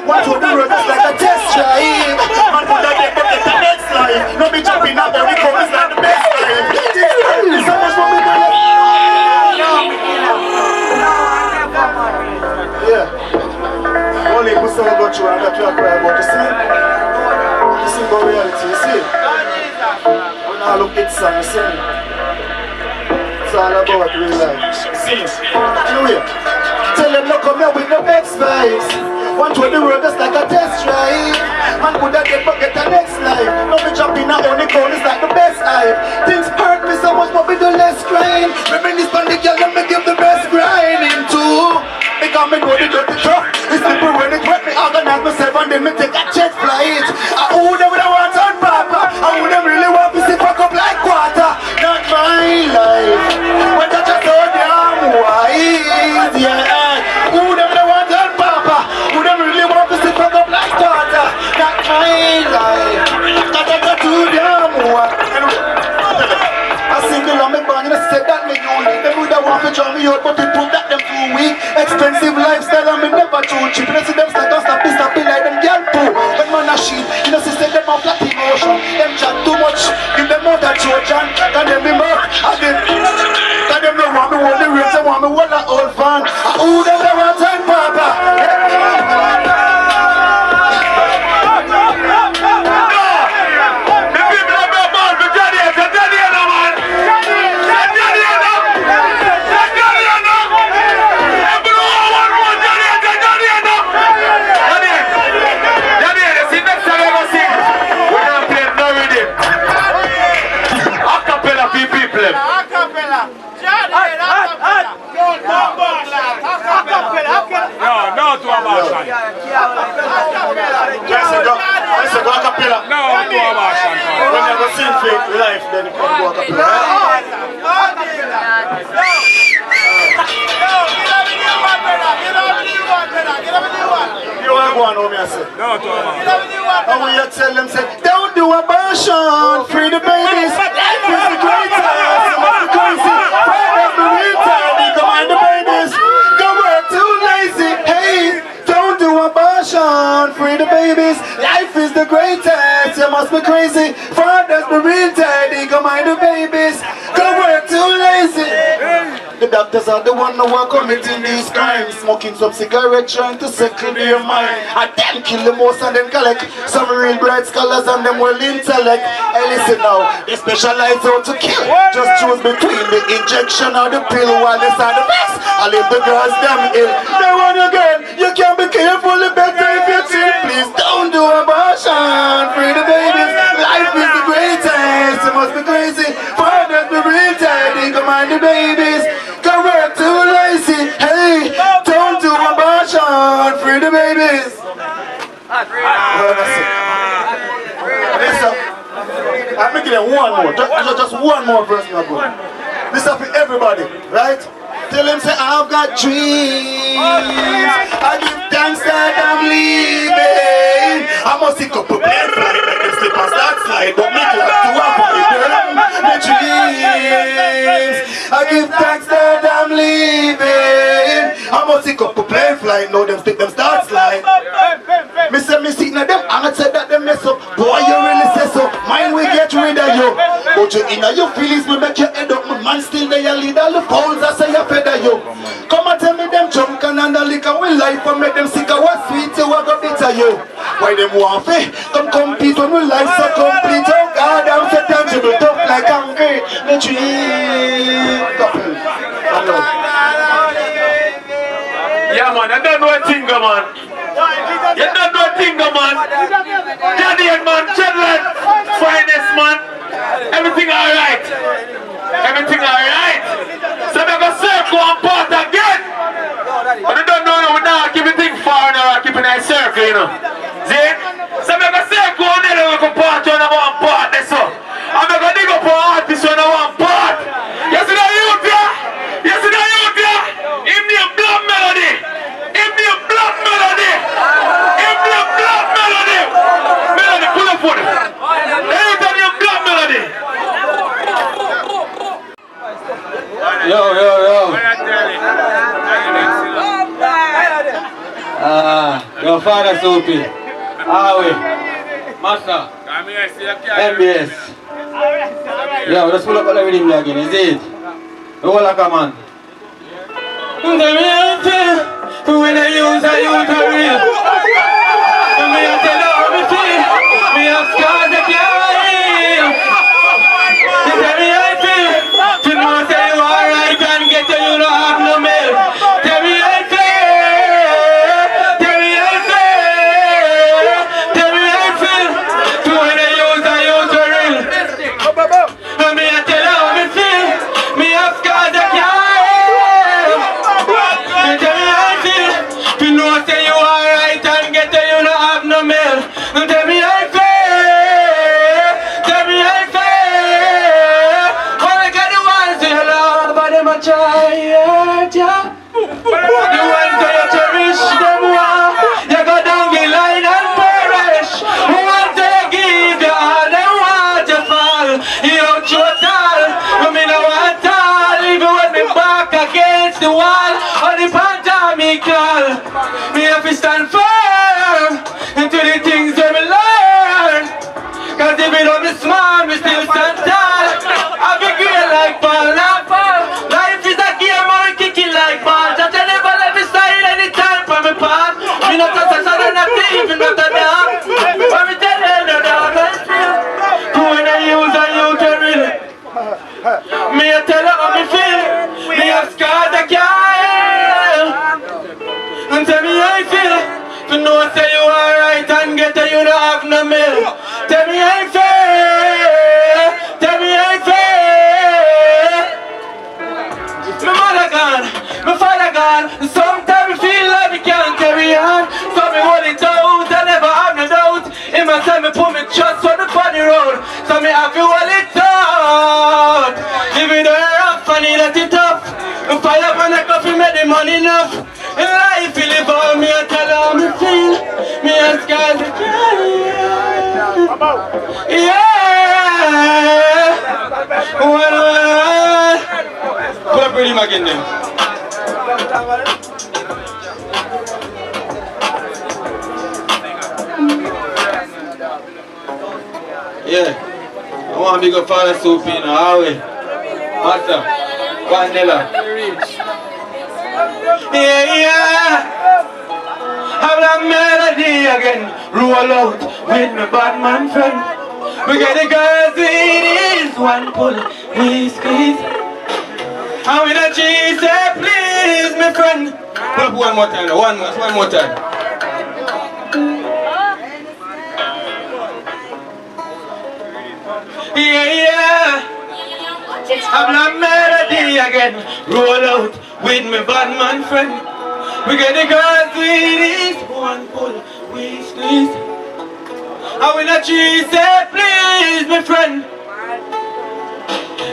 Speaker 1: Want to do it just like a test drive. Man put that get bucket the next life. No be jumping out there, we come it's like the best life. It's so much more we do. Yeah. Only if we still go through and that we are crying about, you see? This is about reality, you see? We now look at sun, you see? It's all about real life. See? Anyway, tell them look come here with no best vibes. Want to the road just like a test drive. Man could have get bucket the next life. No be jumping out on the corner, it's like the best hype. Things hurt me so much, but we do less crying. Reminisce on the girl and me give the best grinding too. Because me know the dirty truck. It's simple when it wet me organize myself and then me take a jet flight. I who them would want on papa. I who them really want to see fuck up like water. Not my life. When I just so damn wise, yeah. Who them want on papa. Who them really want to see fuck up like water. Not my life. Cause I got too damn wise. I single on me band and I said that me unique. Them would have want to draw me out but it proved that them too weak. Expensive lifestyle and me never too cheap. You know see them start stopping like them girl poo. When man a sheep, you know see say them a flat emotion. Them chat too much, give them out a Trojan. Can them be mad, and them don't want me hold the rates, they want me hold a old fan. And who them they want time papa?
Speaker 4: No, to a Martian.
Speaker 1: I said go a cappella.
Speaker 4: No, to a Martian.
Speaker 1: When you go sing fake life, then you can go a cappella. You want to go on home, I said?
Speaker 4: No, to a Martian.
Speaker 1: And when you tell them, say, don't do abortion, free the babies. Life is the greatest. You must be crazy. Fight up the real time, you come on the babies. Go work too lazy. Hey, don't do abortion, free the babies. Life is the greatest. You must be crazy. Fathers be real tidy, go mind the babies. Go work too lazy. The doctors are the one who are committing these crimes. Smoking some cigarettes, trying to settle their mind. And them kill the most and them collect some real bright scholars and them well intellect. Hey listen now, they specialize how to kill. Just choose between the injection or the pill while they are the best. I leave the girls them ill. They want you girl, you can be careful, the better if you cheat. Please don't do abortion, free the babies. Life is the greatest, you must be crazy. Fathers money, go mind the babies. Go work too lazy. Hey, don't do abortion. Free the babies. Listen, I'm making it one more. Just one more verse, my boy. This is for everybody, right? Tell him, say, I've got dreams. I give thanks that I'm leaving. I must take up a plane flight, make them slip and start slide. Don't make like to walk on the burn. My dreams. I give thanks that I'm leaving. I must take up a plane flight, know them stick them start slide. Me say me sitting at them, I said that them mess up. Boy, you really say so. Mine will get rid of you. But you inna your feelings, me make your head up. My man still there, you lead all the fouls, I say you fed of you. Come and tell me them drunk and the liquor will life and make them sick of what sweet you are gonna bitter you. Why them want fe? Come compete when we life so complete. Oh God, I'm so tangible, tough like hungry. The dream.
Speaker 4: Yeah, man, I don't know a thing, man. You don't know a thing, man. Daddy and man, Chadland, finest man. Everything alright. Everything alright. So we go circle and part again. But you don't know, we're not keeping things far now, we're keeping a circle, you know. See? So we go circle and then we go part on one part, that's all. And we go dig up our artist on one part. You see that youth here? You see that youth here? Give me a blood melody. Give me a blood melody. Give me a blood melody. Melody, pull up for it. Anytime you blood melody.
Speaker 3: Yo. Your father Soapy. Awe. Master. MBS. Yo, just pull up all everything there again, is it? You all like a man. When I use a real. Me I tell you how me feel. Me have scars that can't heal. You tell me how I feel. You know say you alright and get you, you don't have no mail. Tell me how I feel. Tell me how I feel. Tell me how I feel. When I use real. Me I tell you how me feel. Me have scars that can't heal. You tell me how I feel. You know say you alright and get you, you don't have no mail. Tell me how I feel. Tell me how I feel. When I got the ones you love, but them a try, yeah. The ones that you cherish, them want. You go down the line and perish. The ones that you give you all, them want to fall. You out your tall. Me no want all, even when me back against the wall. On the pandemical, me have to stand firm into the things that we learn. Cause if it don't be small, me still stand tall. I be great like ball, not fall. Life is a game, I'm kicking like ball. Just I never let me slide anytime from me path. Me not a such a not even not a dog. But me tell you no dog, I feel. When I use real. Me I tell her how me feel. Me have scars that can't heal. And tell me how I feel. To know say you alright and get you, you don't have no mail. Tell me how I feel. Tell me how I feel. My mother gone, my father gone. Sometimes we feel like we can't carry on. So me hold it out, I never have no doubt. In my time me put me trust on the funny road. So me have to hold it out. If it rough, I need it tough. If I have a coffee, make the money enough. In life, you live on me, I tell how me feel. Me and scars to carry. Yeah. Well. Pull up rhythm again then. Yeah. I want to big up Father Soapy, you know, how we? Master. Vanilla. Yeah. Have that melody again. Roll out with my bad man friend. We get the girls in this one pull, we squeeze. And with a G say please, my friend. Pull up one more time, one more time. Yeah. Have that melody. again. Roll out with me bad man friend. We get the girls with this one pull, we squeeze. I will not cheese, say please, my friend.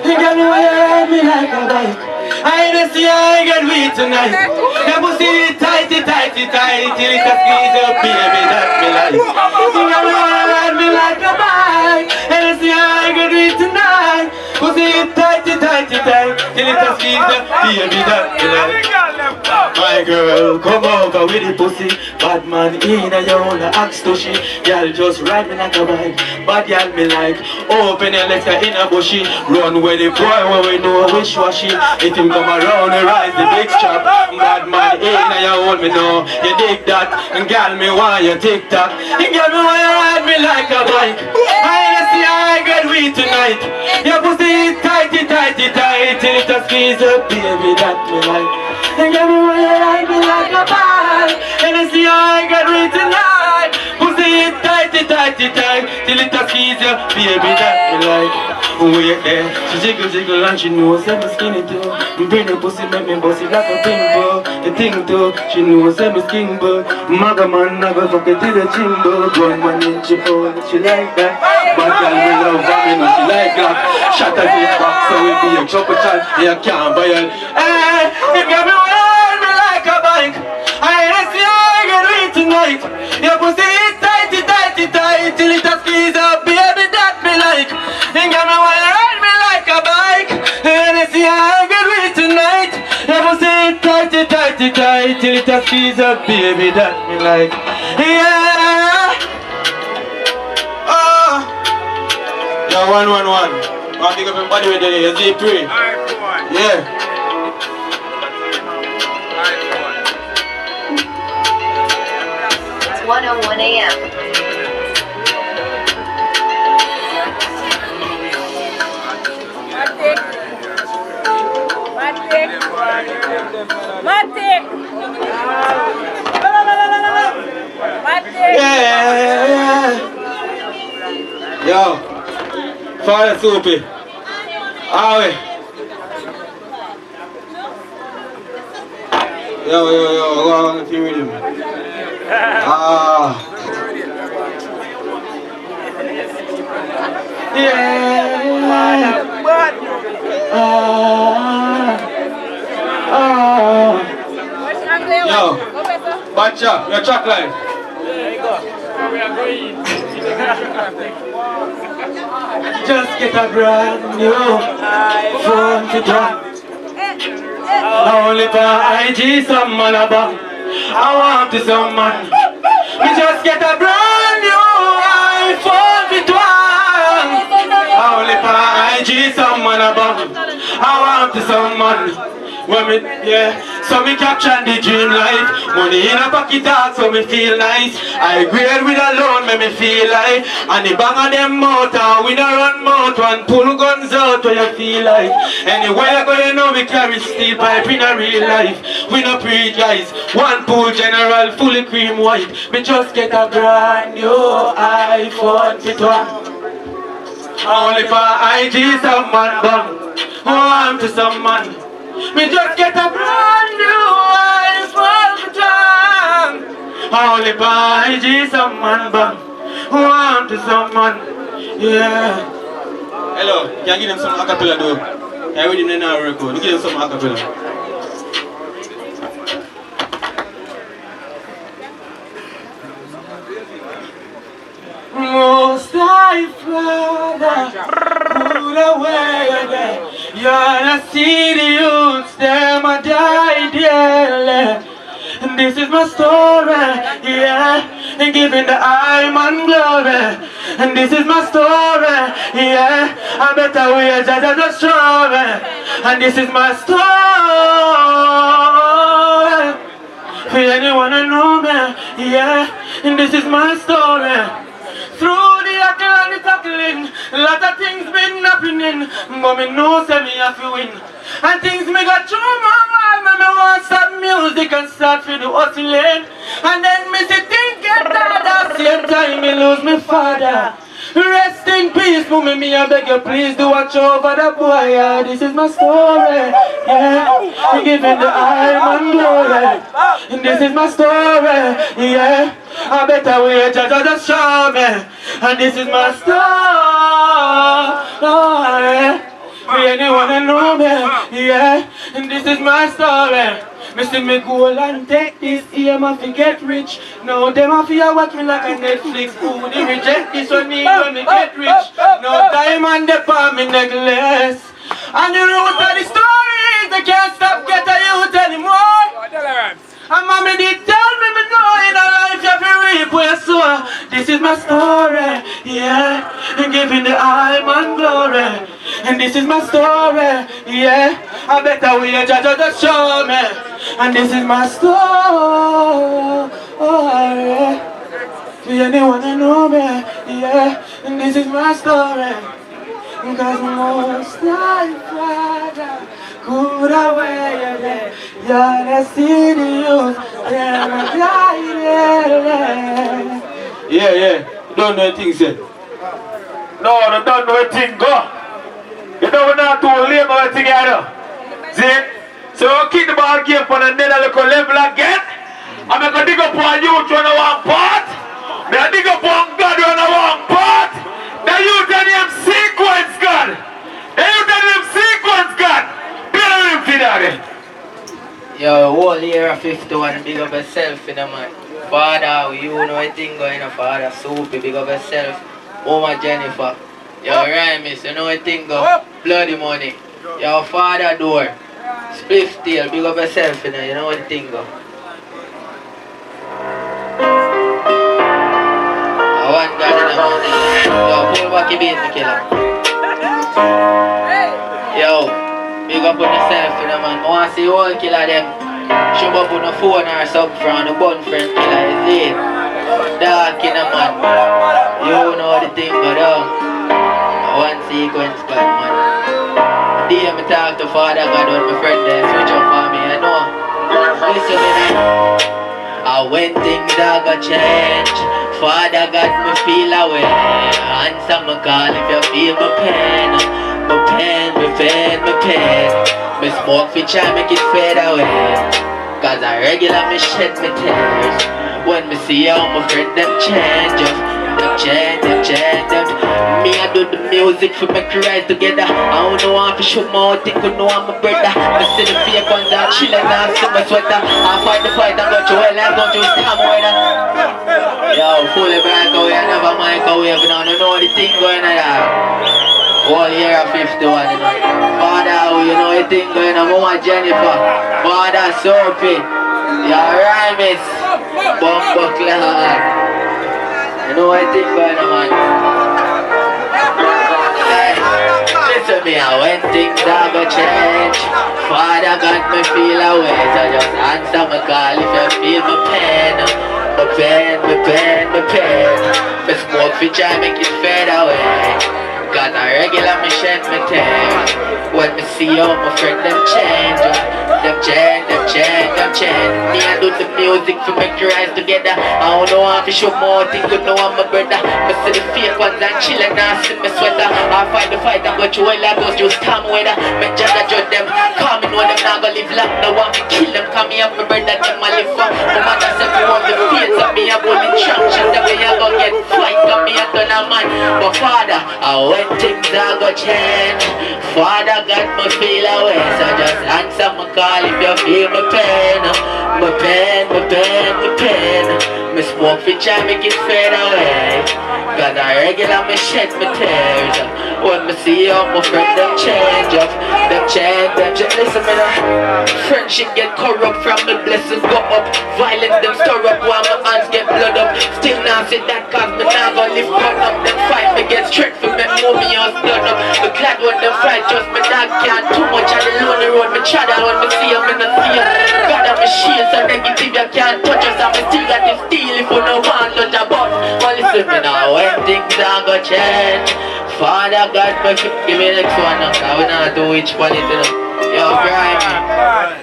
Speaker 3: You got me wearing me like a bike. I ain't see I get weak tonight. That pussy tighty, tighty, tight till it a squeeze up, baby, that me like. You got me wearing me like a bike. I see I get weak tonight. Pussy tighty, tighty, tight till it a squeeze up, baby, that me like. My girl, come over with the pussy. Bad man in a your own axe to she. Girl just ride me like a bike. Bad girl me like. Open your legs in a bushy. Run with the boy when we know wish washy. If him come around and rise the big strap. Bad man in a your own me know. You dig that. And girl me want you tick tock. And girl me want you ride me like a bike. I see I get weak tonight. Your pussy tighty, tighty, tight till it a squeeze up, baby, that me like. And girl me want you ride me like a bike. And I see I get weak tonight. Pussy tighty, tighty, tight till it a squeeze up, baby, that me like. Wait there, she jiggle, jiggle and she knows I'm skinny too. Bring the pussy, make me bust it like a pinball. The thing too, she knows I'm skin ball. Maga man, I go fuck it till the chimbo. One man in she phone, she like that. But girl, we love her, you know she like that. Shut her face back, so we be a chopper chat. You can't buy her. Hey, you got me ride me like a bike. I see I get weak tonight. Your pussy tighty, tighty, tight till it a squeeze up, baby, that me like. You got me ride me like a bike. And I see I get weak tonight. Your pussy tighty, tighty, tight till it a squeeze up, baby, that me like. Yeah. Oh. Yo, 111. I'll pick up your body with the Z3. Yeah.
Speaker 5: 1:01 a.m.
Speaker 3: Yeah. Yo, fire soupy. Awe. Yo, go on and with him. Yo, Bacha, your track line. Just get a brand new phone to drop. Only for IG, some man about. I want to some man. We just get a brand new iPhone with one. Only for IG, some man about. I want to some man. When me, yeah, so me capture the dream life. Money in a pocket talk, so me feel nice. I grade with a loan, make me feel like. And the bang of them motor, we no run mouth. One pull guns out, where you feel like. Anywhere you go, you know we carry steel pipe in a real life. We no pre guys, one pool general, fully cream white. Me just get a brand new iPhone fit one. Only for IG, some man bum. I'm to some man. Me just get a brand new iPhone for time. Only by IG, some man bang. Want to someone, yeah. Hello, can you give them some acapella though? I read him in our record. You give them some acapella. Most High Father, put away. You're not see the youths, them a died, yeah. And this is my story, yeah. And giving the eye man glory. And this is my story, yeah. I better way just as a story. And this is my story. For anyone who know me, yeah. And this is my story. Through the hustle and the tackling, a lot of things been happening, but me know say me have to win. And things me got through my mind, me want stop music and start for the hustling. And then me see things get bad at the same time me lose my father. Rest in peace, mommy, me I beg you please do watch over the boy, yeah. This is my story, yeah. I'm giving the I'm glory. And this is my story, yeah. I better wait, just show me. And this is my story. For anyone that know me, yeah. And this is my story. Me see me go and take this year, man, fi get rich. Now them a fi watch me like a Netflix. Who they reject this one need when me get rich. No diamond dey on me necklace. And the root of the story is they can't stop get a youth anymore. And mommy did tell me know in a life you fi reap where you sow. This is my story, yeah. And giving the eye man glory. And this is my story, yeah. I better wait, just show me. And this is my story, for anyone that know me, yeah. And this is my story, because most life Father could have waited. Yeah, that's see the youth, yeah. You don't know things yet.
Speaker 4: No, you don't know a thing, go. You don't know to live all together. See? So we'll keep the ball game for another little level again. I'm going to dig up on youth on one part. I'm going to dig up on God on one part. The youth and them sequence God. The youth and them sequence God. Bear with him for that.
Speaker 5: Yo, whole year of 51, big up yourself, you know, man. Father, you know a thing going on, Father, Soupy, big up yourself. Mama Jennifer. Yo, Rhymes, you know a thing go. Bloody money. Yo, Father Door. Spliff Tail, big up yourself, you know what the thing go. I want God in the morning. Yo, pull back your beat, the killer. Yo, big up on yourself, man. I want to see all killer them. Show up on the phone or something from the bun friend killer, you see it? Dark in the man. You know the thing go down. One sequence, God, man. Dear me talk to Father God when my friend there switch up for me, I know. Listen me now. When things are gonna change, Father God me feel away. Answer my call if you feel my pain. My pain, my pain, my pain. Me smoke for try make it fade away. Cause I regular me shed my tears. When me see how my friend them change. Them change. Me I do the music for make we rise together. I don't know how to show my own thing, I know I'm a brother. I see the fear guns and chillin' and see my sweater. I fight the fight and go through hell and go through storm weather. Yo, fully back away, I never mind away, but I don't know the thing going on there. All year of 51, you know. Father, you know the thing going on, Mama Jennifer. Father, Sophie. Yo, Rhymes. Bumbo Clan. You know what I think going on, man? Hey, listen me, when things are gonna change, Father got me feel away. So just answer my call if you feel my pain. My pain. My smoke for try make it fade away. Cause I regular me shed my tears. When me see how my friend them change. Them change. Me I do the music for make you rise together. I don't know how to show more things, you know I'm a brother. Me see the fake ones and chillin' and see me sweater. I fight the fight and go through hell and go through storm weather. Me judge them, call me know them not gonna live long. No one me kill them, cause me and my brother them a live for. My mother said me want the faith of me and bullet trap. She said me a go get fight and me a turn a man. But Father, when things are gonna change, Father got me feel away. So just answer my call if you feel my pain. My pain. Me smoke for try make it fade away. Cause I regular me shed my tears. When me see how my friend them change up. Them change. Listen me now. Friendship get corrupt from the blessings go up. Violence them stir up while my hands get blood up. Still now say that cause me now gonna live cut up. Them fight me get straight for me move me on blood up. The glad when them fight just me dog can't too much on the lonely road. Me try that when me see them in the fear. God of me shield so negative you can't touch us. And me still got this steel if you don't want touch a bus. But listen me now, when things are gonna change, Father God give me next one now. Cause we not do which one it you know. Yo, grimy.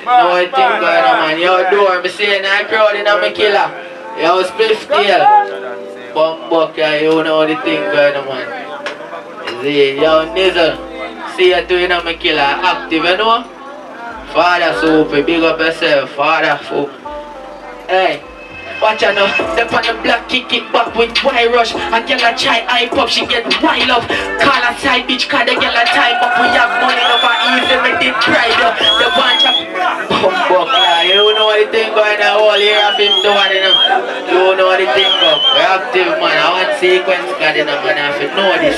Speaker 5: No one thing going on, man. Yo, door, me saying I crowd in on me killer. Yo, Spliff Tail. Bumbuck, yeah, you know the thing going on, man. See, yo, Nizzle. See you doing a killer active, you know? Father Soupy, big up yourself, Father Soupy. Hey. Watch out now, the on the block kick it back with wire rush. A girl a try eye pop, she get wild up. Call a side bitch, cause the girl a time up. We have money over easy, make it pride up. The bunch of bumbuck, you know what the thing going on, all year of him doing, you know. You know what the thing go. We active, man, I want sequence, cause you know, man, I have to know this.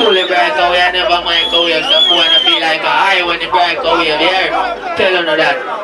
Speaker 5: Fully break away, I never microwave. Some wanna be like a high when you break away, yeah. Tell you that.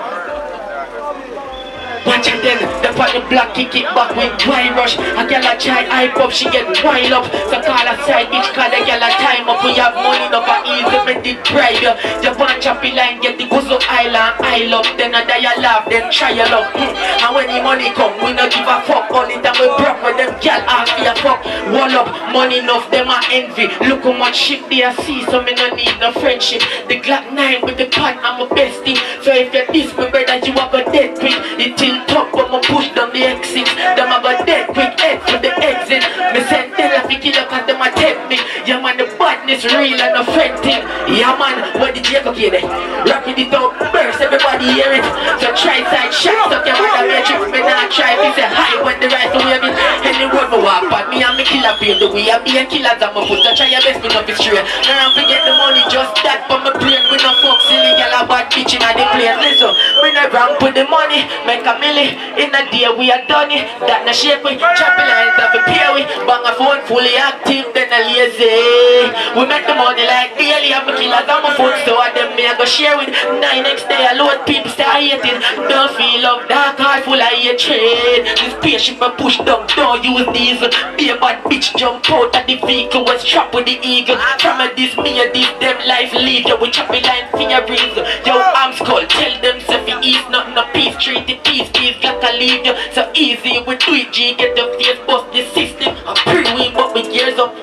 Speaker 5: Watch out then, the on the block kick it back with wire rush. A girl a try eye pop, she get wild up. So call a side bitch, call the girl a time up. We have money up and easy, make it pride up. The bunch of line get the gozo island, I love. Then a die a laugh, then try a love. And when the money come, we not give a fuck. All the time we broke with them girl ask me a fuck. Wall up, money enough, them a envy. Look how much shit they a see, so me no need no friendship. The Glock 9 with the pan, I'm a bestie. So if you diss me brother, you a go dead quick. It till top, I'ma push down the exit. Them a go dead quick, head for the exit. Me send tell a fi kill up cause them a tempt me. Yeah man, the badness real and authentic. Yeah man, what did you go there? Rapping it out, burst, everybody hear it. So try side shots, up your mother matrix. Me not try, me say hi when the right to wave it. Any road me walk, but me and me killer pave the way. I be a killer that my foot, so try your best, me not be straight. Now I forget the money, just that for my brain. We no fuck silly, girl a bad bitch in the plane. Listen, we no ramp with the money, make a milli. In a day we are done it, that no shape we. Choppy lines that we pay we. Bang a phone fully active, then a lazy. We make the money like daily. I'm a killer on my phone, so I them me I go share with. 9x day, I load people start hating. Don't feel love, dark heart full of hatred. This spaceship I push down, don't use diesel. Be a bad bitch, jump out of the vehicle, was trapped with the eagle. From a this, me a this, them life lead. Yo, we choppy line for your reason. Yo, I'm skull, tell them so fi ease, nothing no peace, treat it peace, got to leave you so easy. We do it, G, get the face, bust the system. I'm pretty weak, but we gears up.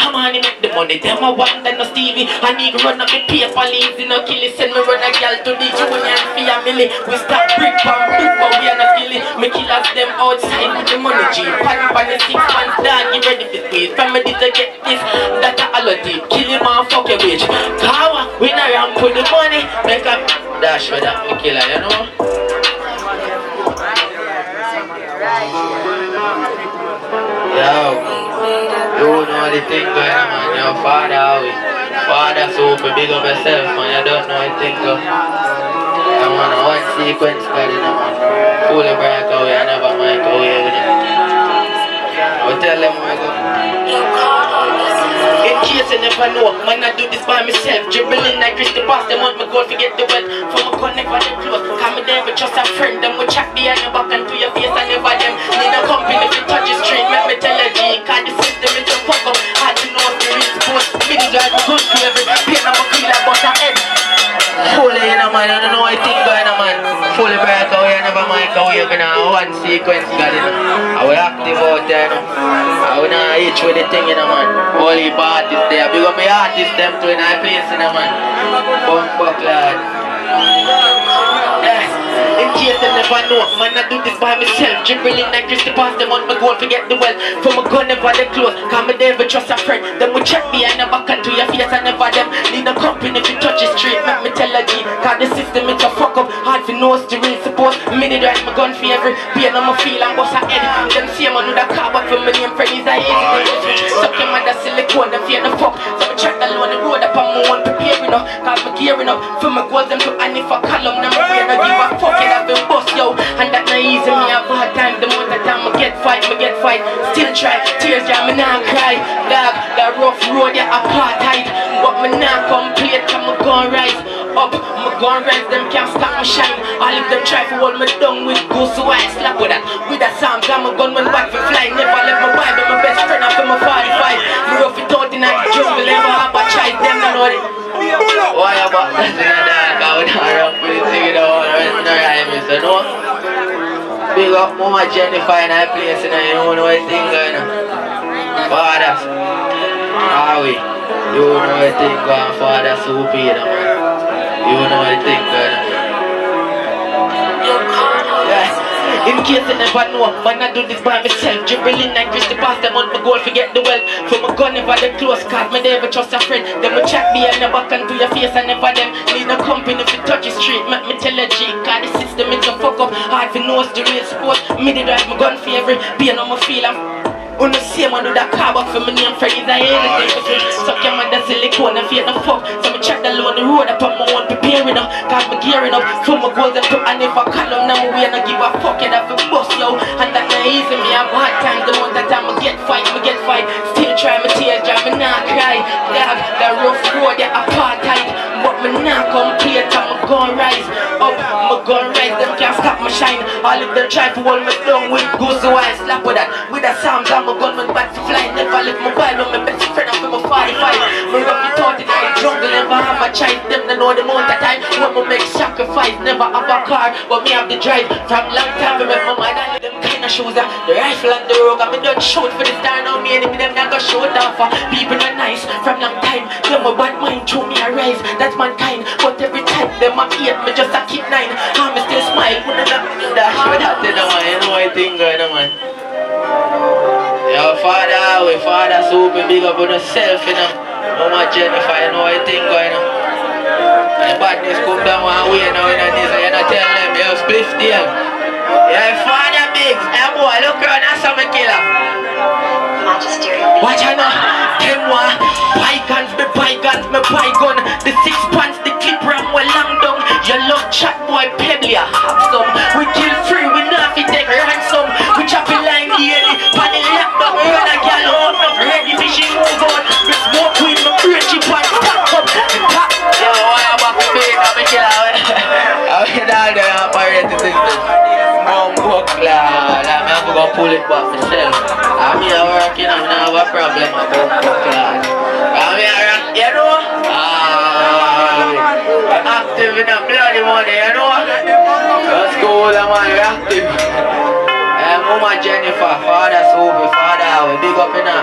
Speaker 5: I'm on to make the money, them I want that no Stevie. I need to run up the paper leaves, no kill it. Send me run a girl to the junior and family. We start brick from brick, but we are not killing. Me killers them outside with the money, G. Pan the 6 months dog, get ready for squeeze. Family to get this, that a holiday. Kill him and fuck your bitch. Power, we not ramp with the money. Make a dash with that, me killer, you know. Yo, you know the thing going on, man. Yo, Father Soupy, big up yourself, man. You don't know the thing going on. I'm on one sequence, man. Fully break away, I never microwave with it. I tell them where I go. In case you never know, man, I do this by myself. Dribbling like Christy Pass, them want me goal, forget the wealth. From a connect for the close. Come me there, but just a friend. Them will chat behind your back and to your face and never them. Need a company if you touch the street, let me tell you, G. Cause the system is a fuck up. Hard to know if the real support. Mini drive me good for every pain I'm a feel like bust a head. Fully in a man, I don't know what I think going on, man. Fully break away, I never microwave in a one sequence, got it. I will active out there, no. I will not itch with the thing, you know, man. All the artists there, big up my artists, them too in a place, you know, man. Bumbuck, lad. In case they never know, man, I do this by myself. Dribbling like Christy Pass, them on my goal, forget the wealth. From a gun, never the close. Cause me never trust a friend. Them will check me and never can to your face and never them. Need a company if you touch the street, make me tell a G. Cause the system is a fuck up. Hard for nose to real support. Minute drive my gun for every pain on my feel and bust a head. Them see man with a car, but for me name friend is a easy. Suck your mother silicone, them fear the fuck. So me track alone the road up on my own preparing up. Cause me gearing up. For my goals, them to any for column. Now my brain I give a fuck. I've been bust, yo, and that not easy. Me have hard time, the more the time I get fight. Still try, tears down, me not cry. Dog, that rough road, yeah, apartheid. But me not complete, cause me gon' rise up. Me gon' rise, them can't stop me shine. All of them try to hold me down with goose, so I slap with that sound. Got my gun when back for fly. Never left my vibe, my best friend after my 45. Me rough it out in the jungle, never have a choice, them don't know it. Why about that thing I dog? I would not run for the thing, you know, no rhyme, so no. Big up Mama Jennifer in that place, you know, you don't know what thing going on. Father, how we? You know what thing going on, Father Soupy, you know, man. You know what thing going on. Yeah. In in case I never know, man I do this by myself. Dribbling like Chris the past them on my goal, forget the wealth. From my gun never the close, cause me never trust a friend. Them will chat me and the back and to your face and never them. Need no company if you touch the street, make me tell a G. Cause the system is a fuck up, hard for know the real sport. Me the drive my gun favorite, being on my feel I'm on the same one do that car back for me name Freddy's I anything for free. Suck your mother silicone and fear no fuck. So me check the load the road I put my own preparing up. Cause me gearing up for my goals and put and if I call them now we ain't give a fuck it up for bust yo. And that not easy me have hard times the one that time I get fight. Still try my tears dry me not cry. Dog that rough road that apartheid. But me not complete and me gon' rise up. Me gon' rise them can't stop my shine. All of them try to hold me down with goose so I slap with that. With the sounds I'm a gunman back to fly. Never let my bile on my best friend up in my 45. Me rough me thought in the jungle. Never have my child. Them they know the amount of time when me make sacrifice. Never have a car but me have the drive. From long time me make my mind and them kind of shoes. The rifle and the rogue. And me done shoot for the star now. Me enemy them not go shoot off. People are nice from long time. Them a bad mind through me arise. That's mankind. But every time them a hate me just a keep 9. And me still smile. When I'm dash without the man. You know what I think going on man. Yo, father, we father super big up on yourself, you know. Mama Jennifer, you know what I think going on. And badness come down one way now, you know, this, you know, tell them, yo, spliff deal. Yeah, father big, hey boy, look around, that's some killer. Watch out now, them one, bygones, me bygone. The 6 pants, the clip ram, well long down. Your love chat boy, pebbly, I have some. We kill free, we not fi take ransom. We chop a line daily, pan the laptop, we run a gal out of ready fishing move on. We smoke weed, my brain chip and pack up. Yo, why am I being a me killer? I'm down there, I'm ready to think this. Mom book lad, I'm gonna pull it back myself. I'm here working, I'm not have a problem about book lad. I'm here, you know? Active in the bloody money, you know? Let's go, man, we're active. Mama Jennifer, father Sophie, father, we big up in her.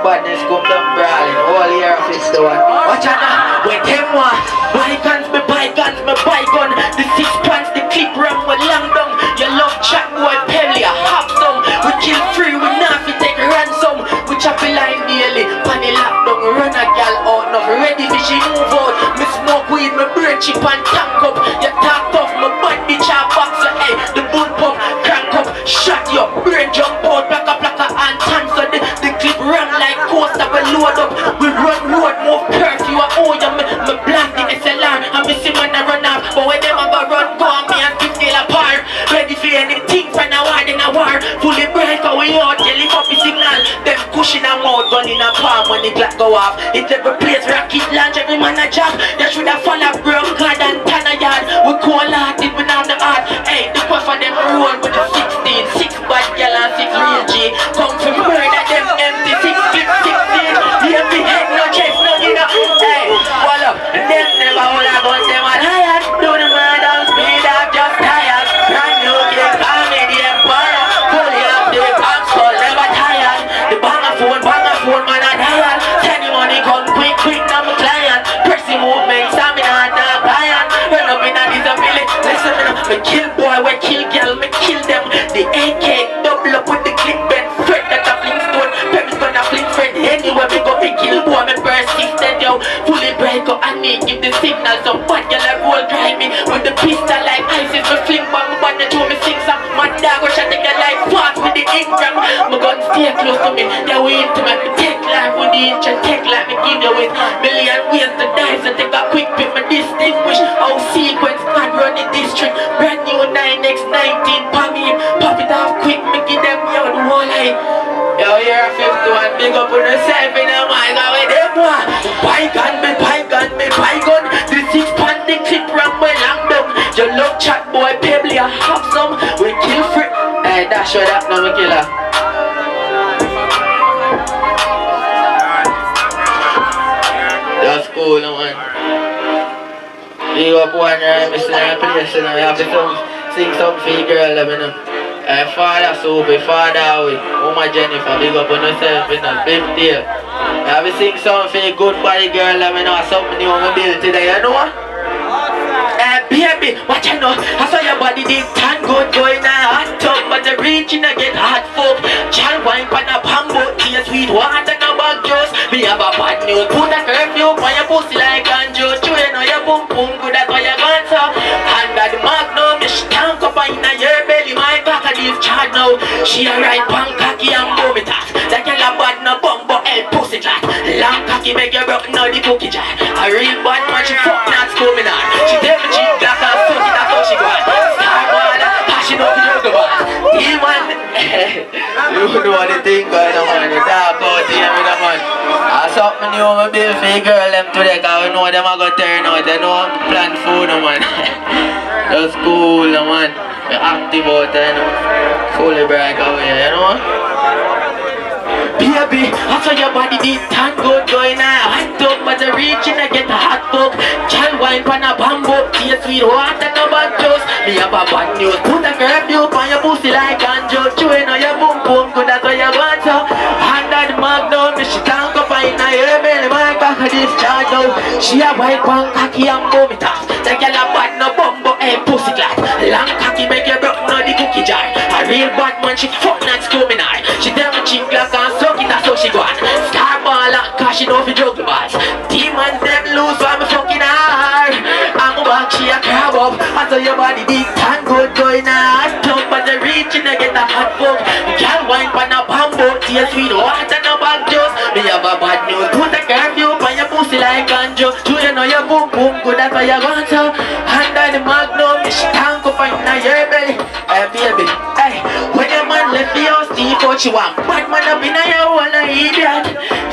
Speaker 5: Badness come down brawling, all year of it's the one. Watch out now, with them one. Bygones, me bygone. The 6 pants, the clip ram, we long down. Your love chat boy, pebbly, I have some. We kill free, we not fi take ransom. We chop a line daily, pan the lap down. Run a gal out, now ready for she move out. Me smoke weed, me brain chip and tank up. You talk tough, my bad bitch a box, so hey, the bull pump, crank up. Shot your brain jump out, plaka and tan. So the clip run like coaster, we load up. We run road, move curfew, I owe you. Me blast the SLR, and me see man a run off. But when them a go run, go on me and 50 apart. Ready for anything from a war in a war. Fully break away out, you lift up the signal. Them pushing a mouth, gun in a palm when the clock go off. It every place, rocket launch, every man a job. They should have followed brown card and tan a yard. We cold hearted, we not the heart. Hey, the puff of them roll with the 16. 6 bad girl and 6 real G. Come from murder them empty 6 clip 16. Hear me head, no chest, no dinner. Hey, voila, them never hold a gun, them a liar. Do the murder, speed up, just tired. Brand new game, army, the empire. Fully active, I'm skull, never tired. The banger phone, man a dial. Send the money come quick, now my client. Pressing movement, stamina, dark iron. Run up in a disability, listen me kill boy, we kill girl, me kill them. The AK, double up with the clip bend. Fred that a fling stone, pebbles gonna fling friend. Anywhere we go, we kill boy, me persistent, yo. Fully break up and me give the signal. Some bad girl a roll drive me with the pistol like ISIS. Me fling back, me band to me sing some. My dog go shot take a life fast with the Ingram. My gun stay close to me, they way intimate. Me take life with the inch and take life me give you with million ways to die. So take a quick pick, me distinguish how sequence man run the district. Brand new 9x19, pop it off quick, me give them yo the whole line. Yo, you're a 51, big up on yourself in the mind, go with them one. Bygone, the 6 pants, the clip ram, we long down. Your love chat boy, pebbly, I have some. We kill free. Hey, that's what up now, me killer. That's cool, man. Big up one right, Mr. Place, you know. You have to sing something for your girl, you know. Father Sophie, father we, Mama Jennifer, big up on yourself, you know, big deal. You have to sing something for your good body girl, you know, something new on the bill today, you know what? Baby, what you know? I saw your body did tan good going on hot tub, but reaching I get hot fuck. Child wine pan a bamboo, tea sweet water no bag juice. Me have a bad news, put a curfew on your pussy like Anjo. Chew you know your boom boom good at what you want so. Under the magnum, she tank up in your belly, my cock a this child now. She a right pan cocky and boom it out. That girl a bad no bumbo head pussy chat. Long cocky make you broke now the cookie jar. A real bad man she fuck not coming on. She tell me cheap black and suck it that's how she go on. Star passion up the juggle ball. Demon, you know what the thing going on man. The dark out here with a man. I something new my baby for the girl them today cause we know them a go turn out. They know plan food no man. Just cool no man. We active out there you know. Fully break away you know. Baby, I saw your body deep and good going on. Hot up but the reaching I get a hot book. Child wine pan a bamboo, tea sweet water no bad juice. Me have a bad news, put a curfew on your pussy like Anjo. Chewing on your boom boom, good that's what you want so. Under the magnum, she tank up in her belly, my cock a discharge now. She a white pan cocky and boom it off. The girl a bad no bumbo and pussy clat. Long cocky make you broke no the cookie jar. A real bad man she fuck not screaming her. She tell me cheap black and suck it that's how she go on. Starballer cause she know fi juggle balls. Demons them loose for me fucking hard. I'm a back she a crab up. I saw your body deep and good going on. Top but the reaching I get a hot fuck. Girl wine pan a bamboo, tea sweet water no bag juice. Me have a bad news, put a curfew on your pussy like Anjo. Do you know your boom boom good that's what you want to. Under the magnum, she tank up in your belly. Hey baby, hey, when your man left the house, Steve what you want. Bad man up in your wall, an idiot.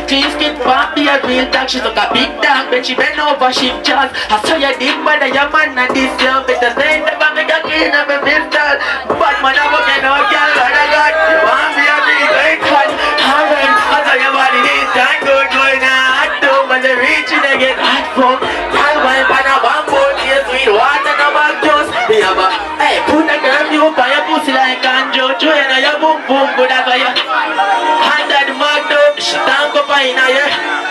Speaker 5: Clean skin pop, be a real dog. She took a big dog, but she bent over, she jazz. I saw you did bother your man and this young. Better say never make a clean up a pistol. Bad man up again, oh girl, what I got. You want me a big great one. Alright, I saw your body this time good going on. Hot too, but the reaching they get hot from. Tall wine pan a bamboo, tea sweet water no bag juice. Me have a, hey, put a curfew on your pussy like Anjo. Chew you know your boom boom good that's why you. Under the magnum, she tank up in her.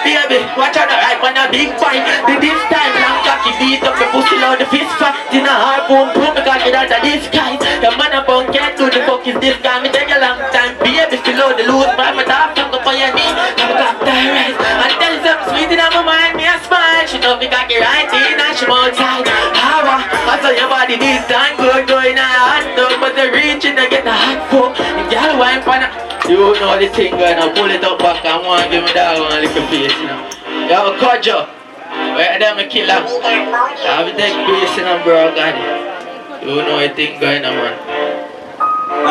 Speaker 5: Baby, watch out the right on a big fight. This time long cocky beat up the pussy loud the fist fight. In a hard boom boom because it out of this guy. The man a bunk can't do the fuck is this guy. Me take a long time, baby, feel load the loose. But my dog come up on your knee. I'm a cock direct. I tell you something sweet in my mind, me a smile. She know me cocky right in and she outside. Hava, I saw your body this time good going on. Hot dog, but the reaching I get the hot fuck. Girl wine pan a. You know the thing going on, pull it up back and want to give me that one little face, you know. Yo, Kojo, where them a killer? I have to take place in a bro, God. You know the thing going on, man.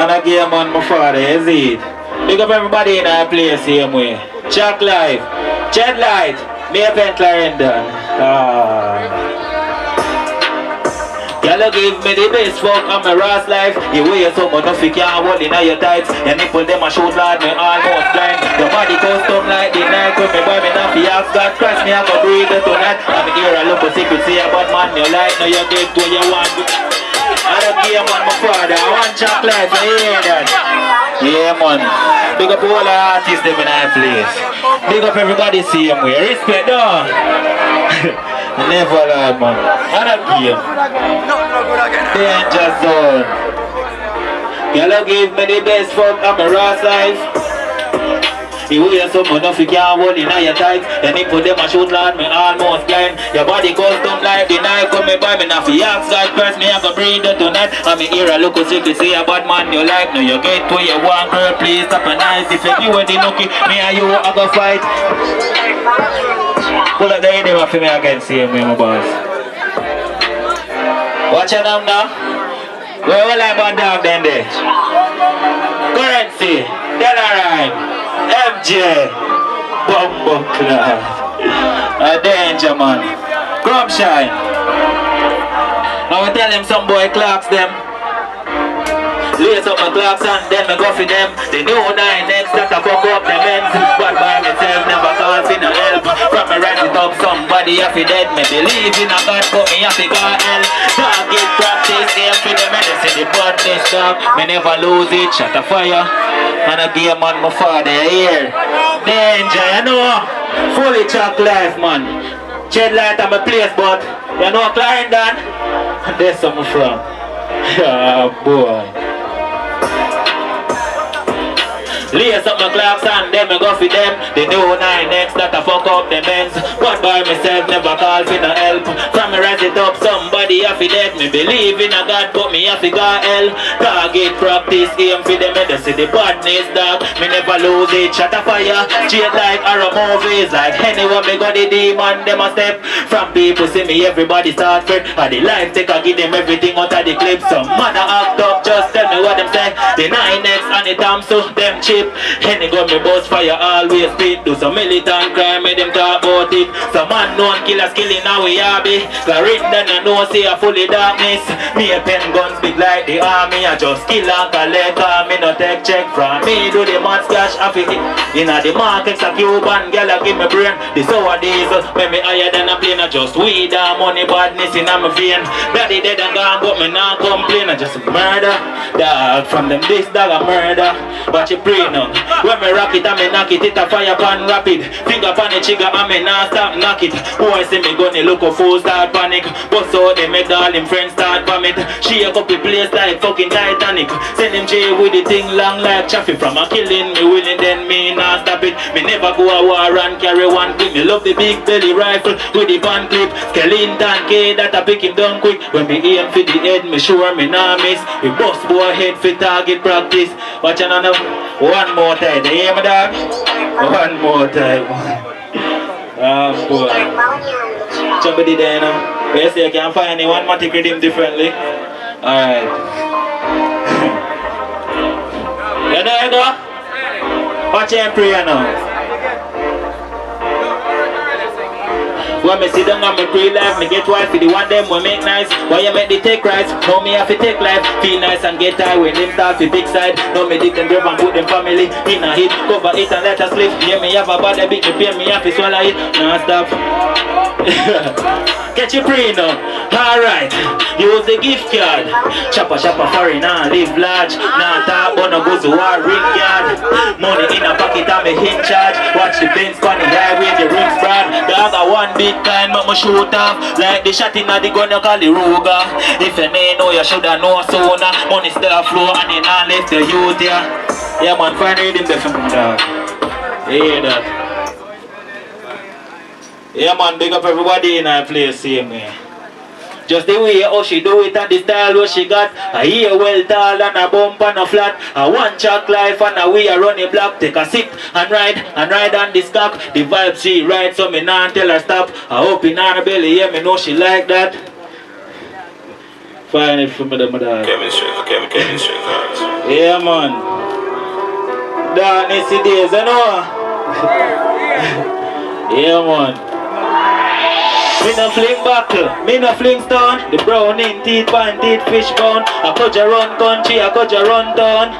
Speaker 3: And I give man my father, is it? Big up everybody in our place same way. Chuck Live, Jet Light, Maypent Clarendon. Y'all give me the best fuck on my Ross life. You wear someone if you can't hold in your tights. Your nipple them a shoot lad, me almost blind. Your body custom like the night. When me buy me not fi ask God Christ, me a go breathe it tonight. I'm here a look for secret, say about man you like. Now you get what you want. I don't give man my father, I want chocolate, I hear that. Yeah man, big up all the artists them in our place. Big up everybody same way, respect though. Never lie man, I don't give. Danger zone. Y'all give me the best fuck on my Ross life. You wear someone if you can't hold in your tights. Your nipple them a shoot lad, me almost blind. Your body custom like the night. Come me by me now fi ask God first, me a go breathe it tonight. And me hear a look secret, say a bad man you like. Now you get what you want, girl, please stop a nice. If you give the lucky, me and you a go fight. Pull up the enemy for me again, see me my boss. Watch your name now. Where will I bad dog then there? Currency, Delarine, MJ, Bumbo Club, a danger man, Crumb Shine. I will tell them some boy clocks them. Lace up my clocks and then me go for them. The new 9X that I fuck up them ends. But by myself never call for no help. From me write it up somebody have to dead. Me believe in a God but me have to call hell. Dog get practice here for the medicine. The badness dog, me never lose it. Shut the fire. And I give man my father here. Danger, you know. Fully Chuck Life man. Shed light on my place but you know Clarendon. That's where I'm from. Yeah boy.
Speaker 5: Lace up my clocks and them I go for them. The new 9X that I fuck up the men's. But by myself never call for no help. From me rise it up, somebody have to dead. Me believe in a God, but me have to go hell. Target practice, aim for them and they see the badness dog. Me never lose it, shot a fire. Cheat like horror movies. Like anyone me got the demon, them a step. From people see me, everybody start fret. And the life take a give them everything out of the clip. Some man a act up, just tell me what them say. The 9X and the Tam so them cheap. Any gun me boss fire always speed. Do some militant crime, make them talk about it. Some man known killers killing now we hobby. Clarity then I know see a fully darkness. Me a pen guns big like the army. I just kill and collect. Me no take check from me. Do the man cash off it. In a the markets a Cuban girl a give me brain. The sour diesel when me higher than a plane. I just weed and money badness in my vein. Daddy dead and gone but me not complain. I just murder dog from them this dog a murder. But you pray now. When me rock it and me knock it, it a fire pan rapid. Finger pan the trigger and me not stop knock it. Boy see me gonna look a fool start panic. But so they make all him friends start vomit. Shake up the place like fucking Titanic. Send him jail with the thing long like traffic. From a killing me willing then me not stop it. Me never go a war and carry one clip. Me love the big belly rifle with the pan clip. Skeleton K that I pick him down quick. When me aim for the head me sure me not miss. We bust boy head for target practice. Watch another one more time. You hear me dog? One more time. Oh boy. Somebody there now. You say I can find anyone want to greet him differently. Alright. You there you go? Watch him pray now. When me sit down on me pre-life, me get wife for the one them we make nice. Why you make the take right? Know me have to take life. Feel nice and get high when them start to big side. Know me dig them grab and put them family in a hit. Cover it and let us live. Yeah, me have a body big, me pay me have to swallow it. Nah stop. Catch your pre now. Alright. Use the gift card. Chopper foreign and live large. Nah talk but no go to war ring yard. Money in a pocket and me in charge. Watch the Benz on the highway, the rims broad. Dog a one big kind but me shoot off. Like the shot in the gun you call the Ruger. If you may know you shoulda know sooner. Money still flow and you not left the youth here. Yeah man, find reading the film dog. Hear that. Yeah man, big up everybody in our place, same way. Just the way how she do it and the style what she got. A ear well tall and a bump and a flat. A one track life and a way a run a block. Take a sip and ride on this cock. The vibe she ride so me nah tell her stop. I hope in her belly, yeah me know she like that. Find it for me the mother. Kevin Strick. Yeah man. Darkness the days, you know. Yeah man. Me no fling buckle, me no fling stone. The brown in teeth, pine teeth, fish bone. I could ya run country, I could ya run town.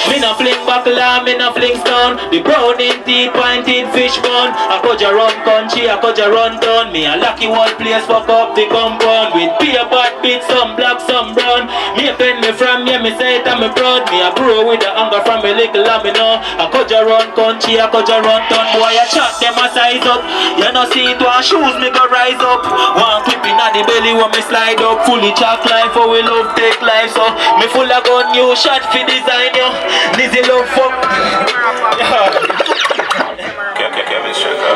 Speaker 5: Me no fling buckle and me no fling stone. The brown in teeth, pine teeth, fish bone. I could ya run country, I could ya run town. Me a lucky one place, fuck up the compound. With beer bad bits, some black, some brown. Me a pen me from, yeah me say it and me proud. Me a grow with the hunger from me little and me know. I could ya run country, I could ya run town. Boy I chat them a size up. You no see it one shoes me go rise up. One clip in the belly when me slide up. Fully chalk life for we love take life. So me full of gun new shot for design you. Lizzie love fuck.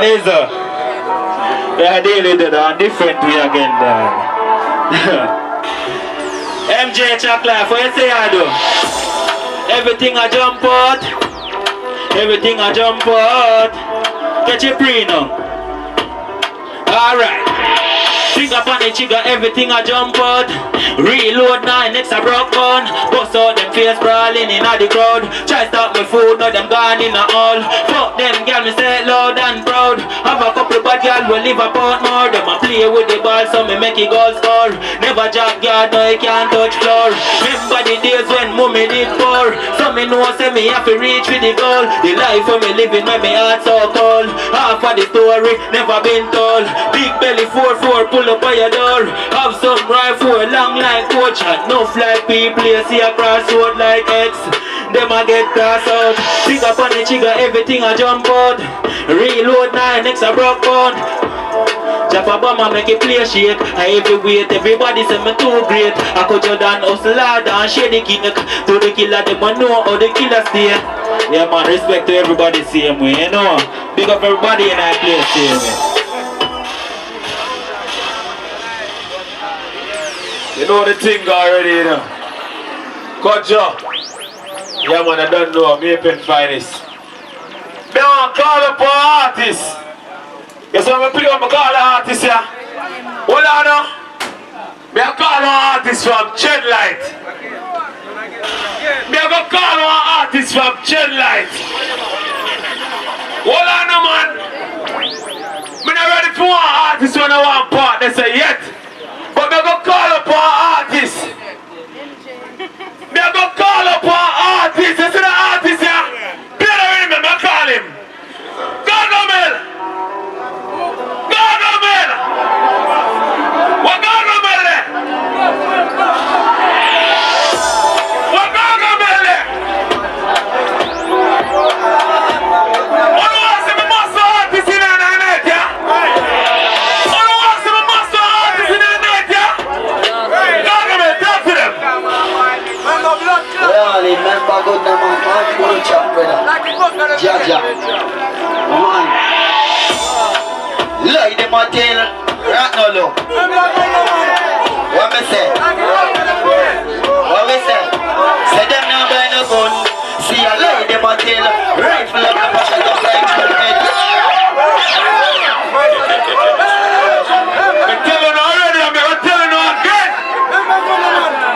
Speaker 5: Lizzie. They are dealing with a different way again dog. MJ chalk life, what you say I do? Everything I jump out. Everything I jump out. Get your pre now. Alright. Finger on the trigger, everything I jump out. Reload 9X a broke gun. Bust out them face brawling in the crowd. Try stop my food, now them gone in the hall. Fuck them girl, me say it loud and proud. Have a couple bad girl will live a Portmore. Them a play with the ball so me make it goal score. Never jack yard, no you can't touch floor. Remember the days when mommy did pour. So me know say me have to reach with the goal. The life for me living when me heart so cold. Half of the story never been told. Big belly 4-4 pull up by your door. Have some rifle long like coach. And no fly people you see a crossroad like X. Them a get cross out. Pick up on the trigger, everything I jump out. Reload 9X a broke bone. Chop a bomb and make it play shake. I every weight, everybody say me too great. I could you down hustle hard and share the cake. To the killer, them a know how the killer stay. Yeah man, respect to everybody same way, you know. Big up everybody in our place same way.
Speaker 4: You know the thing already, you know. Kojo. Yeah man, I don't know, me pen finest. Me want to call up an artist. You see me play up, I call an artist here. Hold on now. Me a call an artist from Chenlight. Me a go call an artist from Chenlight. Hold on now man. Me not ready for one artist when I want part, they say yet. But me a go call up an artist. Me a go call up an artist. You see the artist here? Play the rhythm, I call him. Gargamel! Gargamel! What Gargamel there? What Gargamel there? What do I see my master artist in the net, yeah? What do I see my master artist in the net, yeah? Gargamel, talk to them.
Speaker 6: Well, remember good man, man, good chap, brother. Jaja, man. Lie them a tell, right now look. What me say? What me say? Say them now buy no gun. See a lie them a tell, rifle up the passion of like stupid.
Speaker 4: I'm telling you already, I'm telling you again.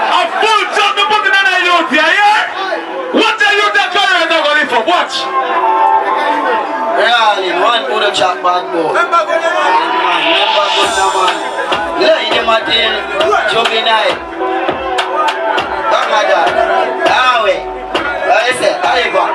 Speaker 4: A full job to put in a youth here, yeah? What are you that carry not going for? Watch.
Speaker 6: Really, one good chap, bad boy. Remember good man. Lie them a tell, juvenile. Bangada, Awe. I say, Aliba.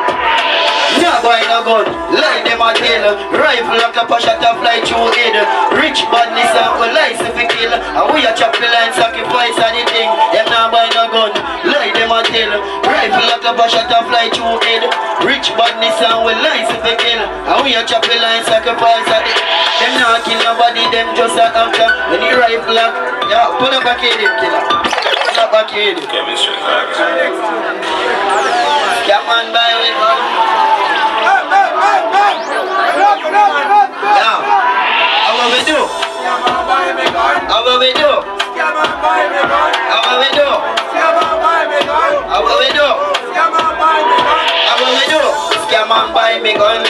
Speaker 6: No boy no gun, lie them a tell. Rifle up a shot and fly through head. Rich badness and we lies if we kill. And we a chop the line, sacrifice anything. Them no boy no gun, lie them a tell. Rifle up a shot and fly through head. Rich badness and we lies if we kill. And we a chop the line, sacrifice anything. Them not kill nobody, them just a actor. When you rifle up, yeah, pull up a kid him killer. Pull up a kid. Come on by with man. Now, how will we do? How will we do? How will we do? How will we do? How will we do? Scam and buy me gun.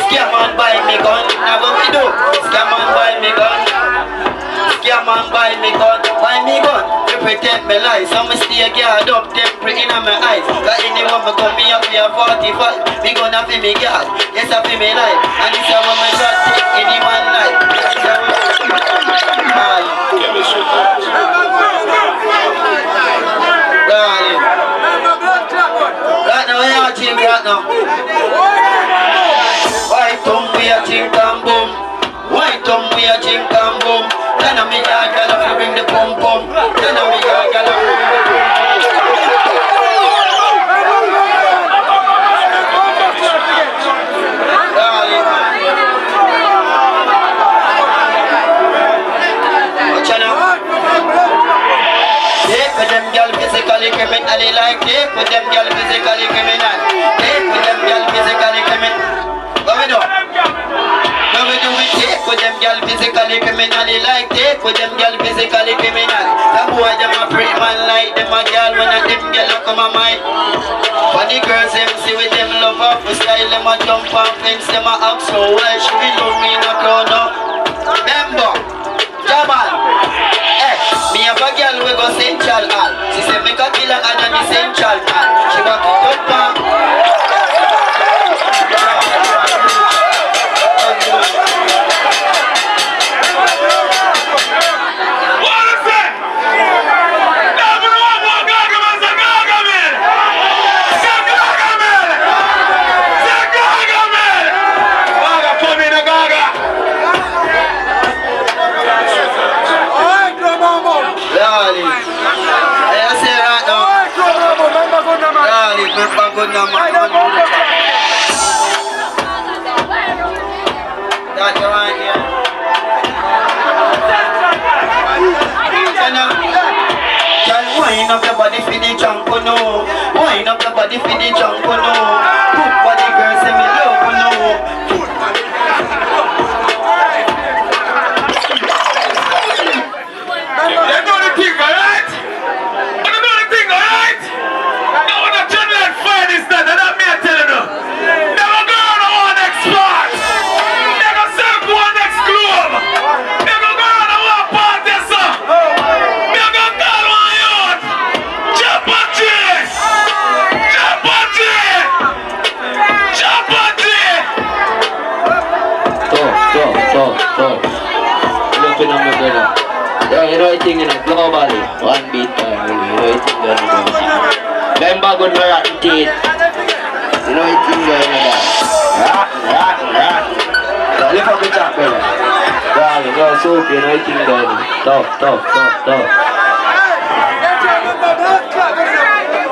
Speaker 6: Scam and buy me gun. How will we do? Scam and buy me gun. Scam and buy me gun. Buy me gun. To protect my life. So me stay guard up, temporary in my eyes. Cause anyone me come me up here 45. Me gonna feel me guard. Yes, I feel me life. And this is how me shot take any man life. This is how me right now, we are think right now. White tongue we are think and boom. White tongue we are think and boom. Then me a girl if you bring the pum pum. Then me a girl if you bring the pum Take with them girl physically criminally like take with them girl physically criminal. Take with them girl physically criminal. What we do? What we do? We take with them girl physically criminally like take with them girl physically criminal. Some boy them a free man like them a girl when a them girl come a mind. But the girls them see with them love up, we style them a jump and fence them a act so well. She will love me in a crowd now. Remember, Jamal. Me have a girl we go Central Hall. She say make a killer and on the Central Hall. She walk it up and
Speaker 4: What is it? Never know what Gargamel is a Gargamel. Say Gargamel. Say Gargamel. Gaga, put me in a Gaga.
Speaker 6: Lolly. I say right now. Lolly, remember good number. That you want here. Wind up your body for the junk, oh no. Wind up your body for the junk, oh no. Good body girl, say me love, oh no.
Speaker 4: You know the thing, alright? You know the thing, alright? Now when the general fight is that, and I'm here telling you. Never go on the one next spot. Never serve one next globe. Never go on the one party, sir. Never call one youth. Jump on G. Jump on G. Jump on G.
Speaker 5: Talk. Looking at my brother. Yeah, you know the thing in a globally. One beat time, you know the thing going on. Remember good my rotten teeth. You know the thing going on. Rock. So lift up the top, brother. Darling, go soup, you know the thing going on. Talk.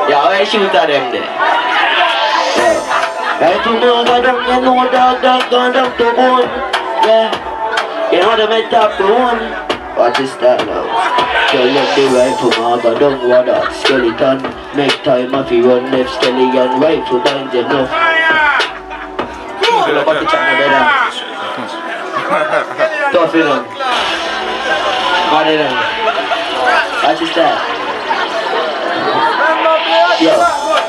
Speaker 5: Yeah, I shoot at them there. Right to mother down, you know dog gone down to bone. Yeah, you know the men top to one. What is that now? Girl left the rifle, mother down, what that skeleton. Make time if you run left skeleton, rifle binds enough. Pull up at the channel, brother. Tough enough. Mad enough. What is that? Yo,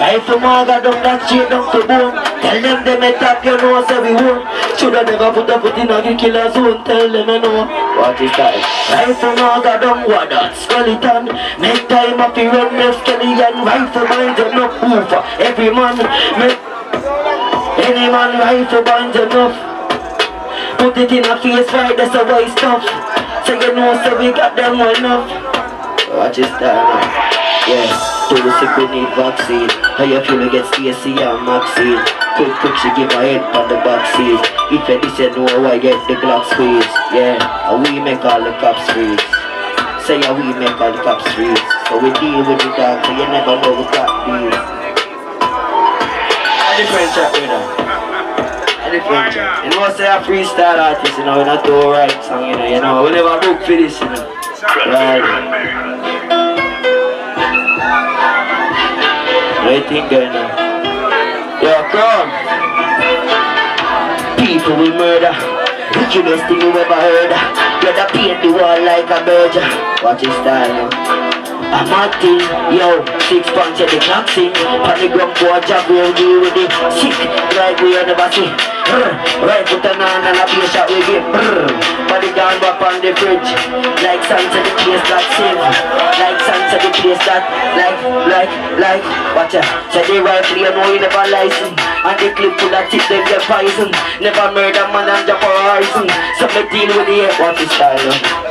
Speaker 5: rifle mother down, that straight down to bone. Tell them they may tap your nose every one. Shoulda never put a foot in a killer zone. Tell them I know what is that. Rifle mother down, what that skeleton. Make time if you run left skeleton. Rifle binds enough for every man. Make any man rifle binds enough. Put it in a face right, that's a white stuff. So you know so we got them well enough. What is that now? Yeah, to the sick we need vaccine. How you feel against Stacy and Maxine? Quick, she give my head on the back seat. If you listen, know I get the Glock squeeze. Yeah, and we make all the cops freeze. Say yeah, we make all the cops freeze. So we deal with the dark, so you never know what that means. A different chat, you know. A different chat. You know, say a freestyle artist, you know, we're not do right song, you know. We never book for this, you know. Right. What think going on? Yo, come. People we murder. Wickedest thing you ever heard. You're the paint the wall like a bird. Watch his style now. I'm acting, yo, 6 punch at the clock sing. Panic gun boy, jab will deal with it. Sick, like we never see. Right foot on and a beer shot we give. Body down back on the fridge. Like sand to the place that sing. Like sand to the place that like watch out. So they rifle you know you never license. And the clip full of tip them get poison. Never murder man and jump horizon. So me deal with the air. What is style?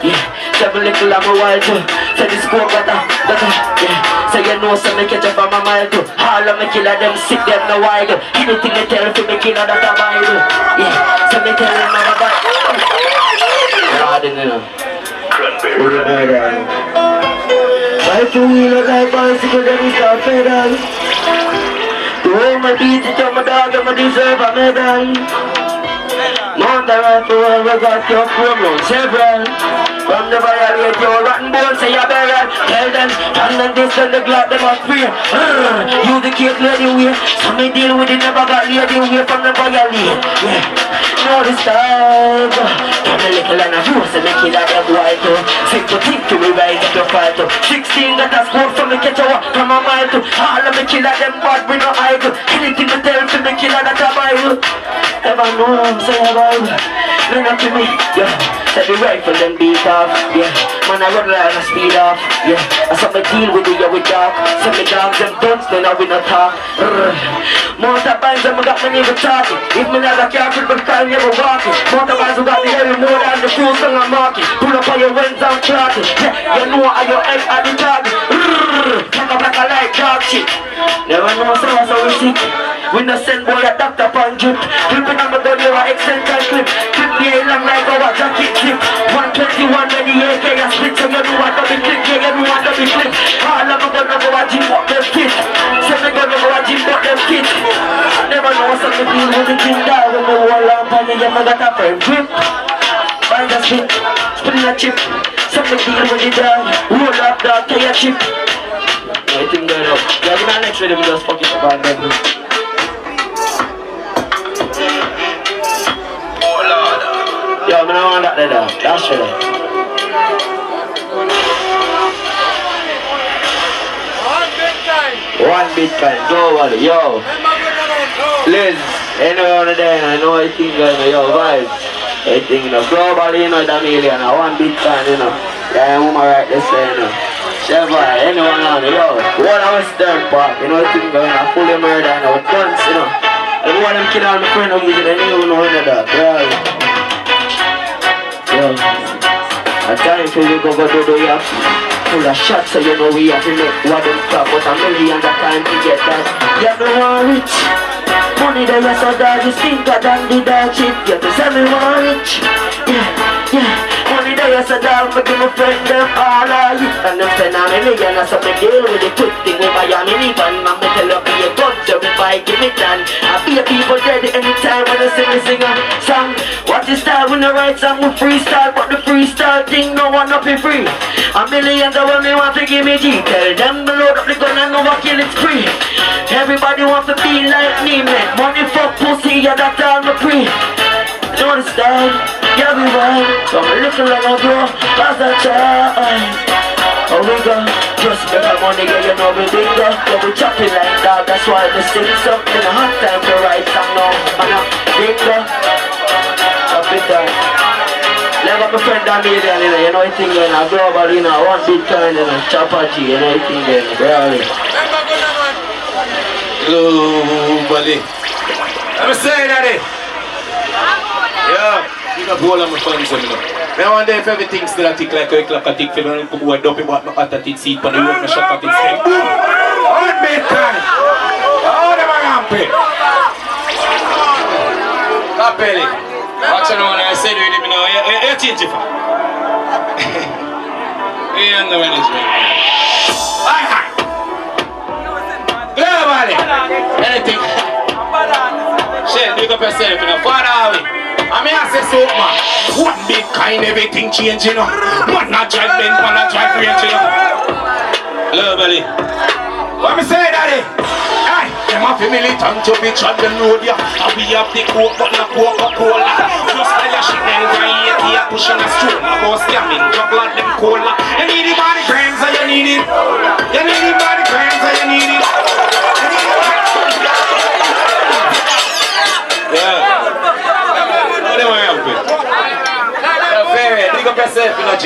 Speaker 5: Yeah, 7 little I'm a wild too. So the scope got yeah. So you know so me catch up on my mile too. All of me killer them sick them no wild. Anything they tell to me killer that I buy. Yeah, so me tell them I'm a bad. I didn't know. Why do we look like bicycle then we start pedal? To hold my beat it on my dog and I deserve a medal. Mount the rifle where we got your promo several. From the violate your rotten bones say you better. Tell them, and then this and the glad them are free. You the cake lady way. So me deal with it never got lady way from the violate. Yeah, know the style. Come a little and a juice and make it like them white too. Simple thing to me rise up your fight too. 16 that a score so me catch a walk from a mile too. All of me killer them bad we no idle. Anything to tell to me killer that a Bible. Ever know say a Bible. Run up to me, yeah. Set the rifle then beat off, yeah. Man I run like a speed off, yeah. I saw me deal with it, yeah, with dog. So me dogs them dunce, then I win a talk. Motorbikes them got me even talking. If me not a careful, but I never walking. Motorbikes who got the heavy more than the fuel song I'm marking. Pull up on your wings and clocking. Yeah, you know how your head at the target. Talk up like a light dog shit. Never know so we sick. We no send boy a doctor pan drip. Clipping on my gun, you're an extended clip. Clip me a long like our jacket clip. 121 when the AK a split. So you know what double clip, yeah, you know what double clip. All of my gun go a gym up them kit. Send me gun go a gym up them kit. Never know something deal with the king dog. When me wall up on the yamma got a firm grip. Find a spit, spin a chip. Something deal with the dog. Roll up dog, take a chip. I think going up. Yeah, give me the next rhythm, just fuck it up on them.
Speaker 6: Oh Lord.
Speaker 5: Yo, I don't want that there, that's right. One Bitcoin, go over, yo. Liz, anyone there, I know I think yo, vibes. I think, globally, the million, one Bitcoin, Yeah, I'm right this way, Chevy, anyone on, yo. One of Western Park, I think, fully murder, guns, And one of them kill all my friends, they don't know that, yo. At times when we go do the yaps, full of shots, so you know we have to make what them stop. But $1 million the time to get that. You don't want rich. Money that you so dog, you stinker than the dog shit. You to say me want rich. Yeah. Money that you so dog, but give my friend them all of it. And them spend $1 million, so me deal with the quick thing with Miami even. Man, me tell you be a gun, so me buy, give me done. I be a people dead anytime when I sing a song. What is that when I write song with freestyle? But the freestyle thing, no one up in free. $1 million when me want to give me G. Tell them to load up the gun and no one kill it free. Everybody want to be like me, man. Money for pussy, yeah, that's all me free. You understand? Yeah, we right. So I'm looking like I grow as a child. Oh, we go. Just make our money, yeah, you know we big go. Yeah, we chopping like that. That's why we sing something. I have time to write song now. And I'm big go. Chop it down. Like my friend Daniel, you know, I think when I global, one Bitcoin and a chopper G, you know, I think really.
Speaker 4: Globally. Let me say that. Yeah. You got all of my fans, I wonder if everything still a tick like a clock a tick for me to come over dumpy but my at seat for the road my shot at its head. One Bitcoin! How them are happy? Capelli. Watch on when I said with him now, you change it for. You don't know when it's been. Hi! Globally! Anything? Shell, big up yourself, Father Harvey. I mean, I say so, man. One big kind, everything change, Man, not drive Benz, man, not drive range, Hello, buddy. What me say, daddy? Aye, them a fi militant to be trod them road, yeah. And we have the coke, but not Coca-Cola. Just like a shit, then right here, pushing a stroll. About scamming, drug like them cola. You need the body grams, and you need it. You need the body grams, and you need it. Yeah. Big up yourself, G.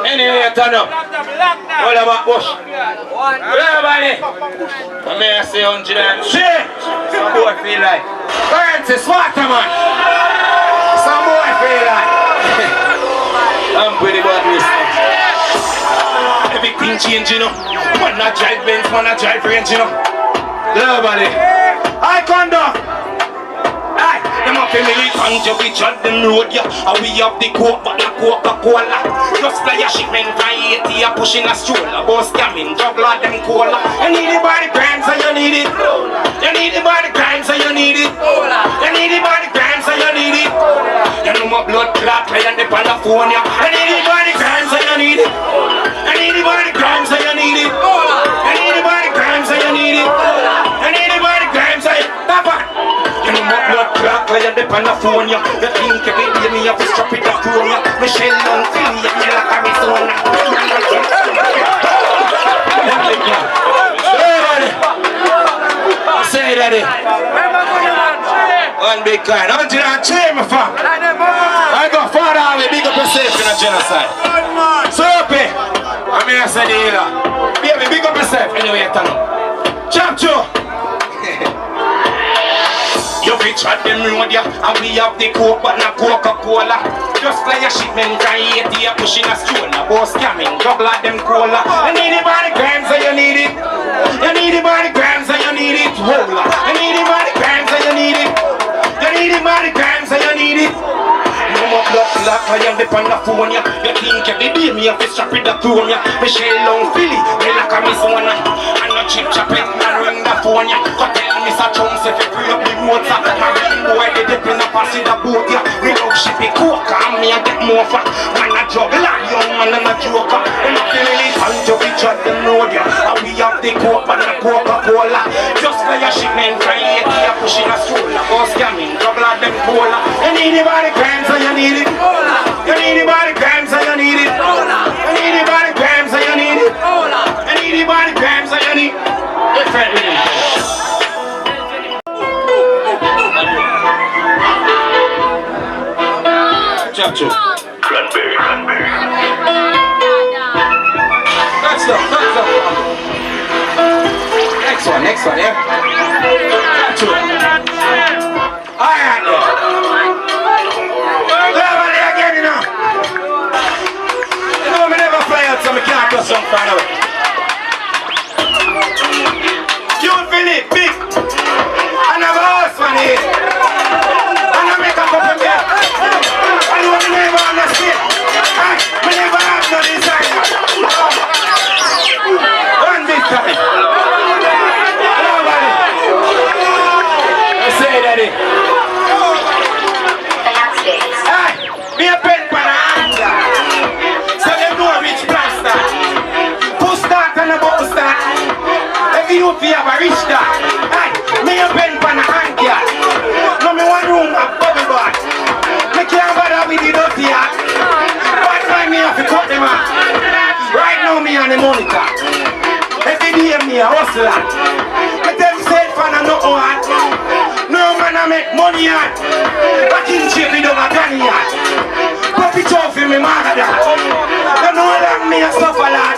Speaker 4: Anyway, turn up. What about Bush? Everybody. I may say 100 shit. Some boy feel like. Currency, smarter man. Some boy feel like. I'm pretty bad response. Everything change, Man not drive Benz, man not drive range, Everybody. I conduct. Them up in militant, you be trod them road, yeah. And we have the coke, but not Coca-Cola. Just like a shipment from 80, you pushing a stroll. About scamming, drug like them cola. You need the body grams, and you need it. You need the body grams, and you need it. You need the body grams, and you need it. You know my blood clot, like on the California. You need the body grams, and you need it. You need the body grams, and you need it. You need the body grams, and you need it. You need the body grams, and you need it. You know my blood clot, like on the California. You think every day me have to strap it up to me. Michelle don't feel me, you like Arizona. Say that it. One big kind. I'm going to cheer me for. I go far away, big up yourself in a genocide. So happy. I'm here to say the healer. Baby, big up yourself. Anyway, turn up. Jump to. You be trod them road, yeah. And we have the coke, but not Coca-Cola. Just like a shipment from 80, you pushing a stroll. About scamming, drug like them cola. You need the body grams, and you need it. You need the body grams, and you need it. Hold on. You need the body grams, and you need it. You need the body grams, and you need it. No more blood clot, I am the California. You think every day me have to strap it up to me. Michelle long Philly, me like a Arizona. And no chip chop it, man ring the phone, yeah. Go tell Mr. Chunks if you free up the motor. Marine boy, they dip in the pass in the boat, yeah. We love shippy coke, and me a get more fat. Man a juggler, young man and a joker. And not feeling it, and to be
Speaker 3: shut them road, yeah. And we have the Coke and the Coca-Cola. Just for your shipment, trying to get pushing a stroller. Go scamming, double of them cola. You need the body grams and you need it. You need the body grams and you need it. You need the body grams and you need it. You need the body grams and you need it. Hey, friend, we need it. Chacho.
Speaker 4: Cranberry.
Speaker 3: That's up. Next one, yeah? Chacho. Alright, then. Level again, you know. You know, me never play out, so I can't do something for now. Cute Philip, big. I never asked one here. And I make a cup of beer. I know me never understand. Me never have no designer. One big time. Nobody. I say that it. Hey, me a pen pan a hand. So they know which plan start. Push start and a button start. Every youth have a rich start. Hey, me a pen pan a hand. No me one room a bubble bath. Me can't bother with the dirty hat. But why me have to cut them out? Right now me on the monitor. Every day me a hustler. Me tell myself and I know what. No man I make money at. Back in shape me don't a granny at. Pop it off in me mother that. You know that me a suffer lot.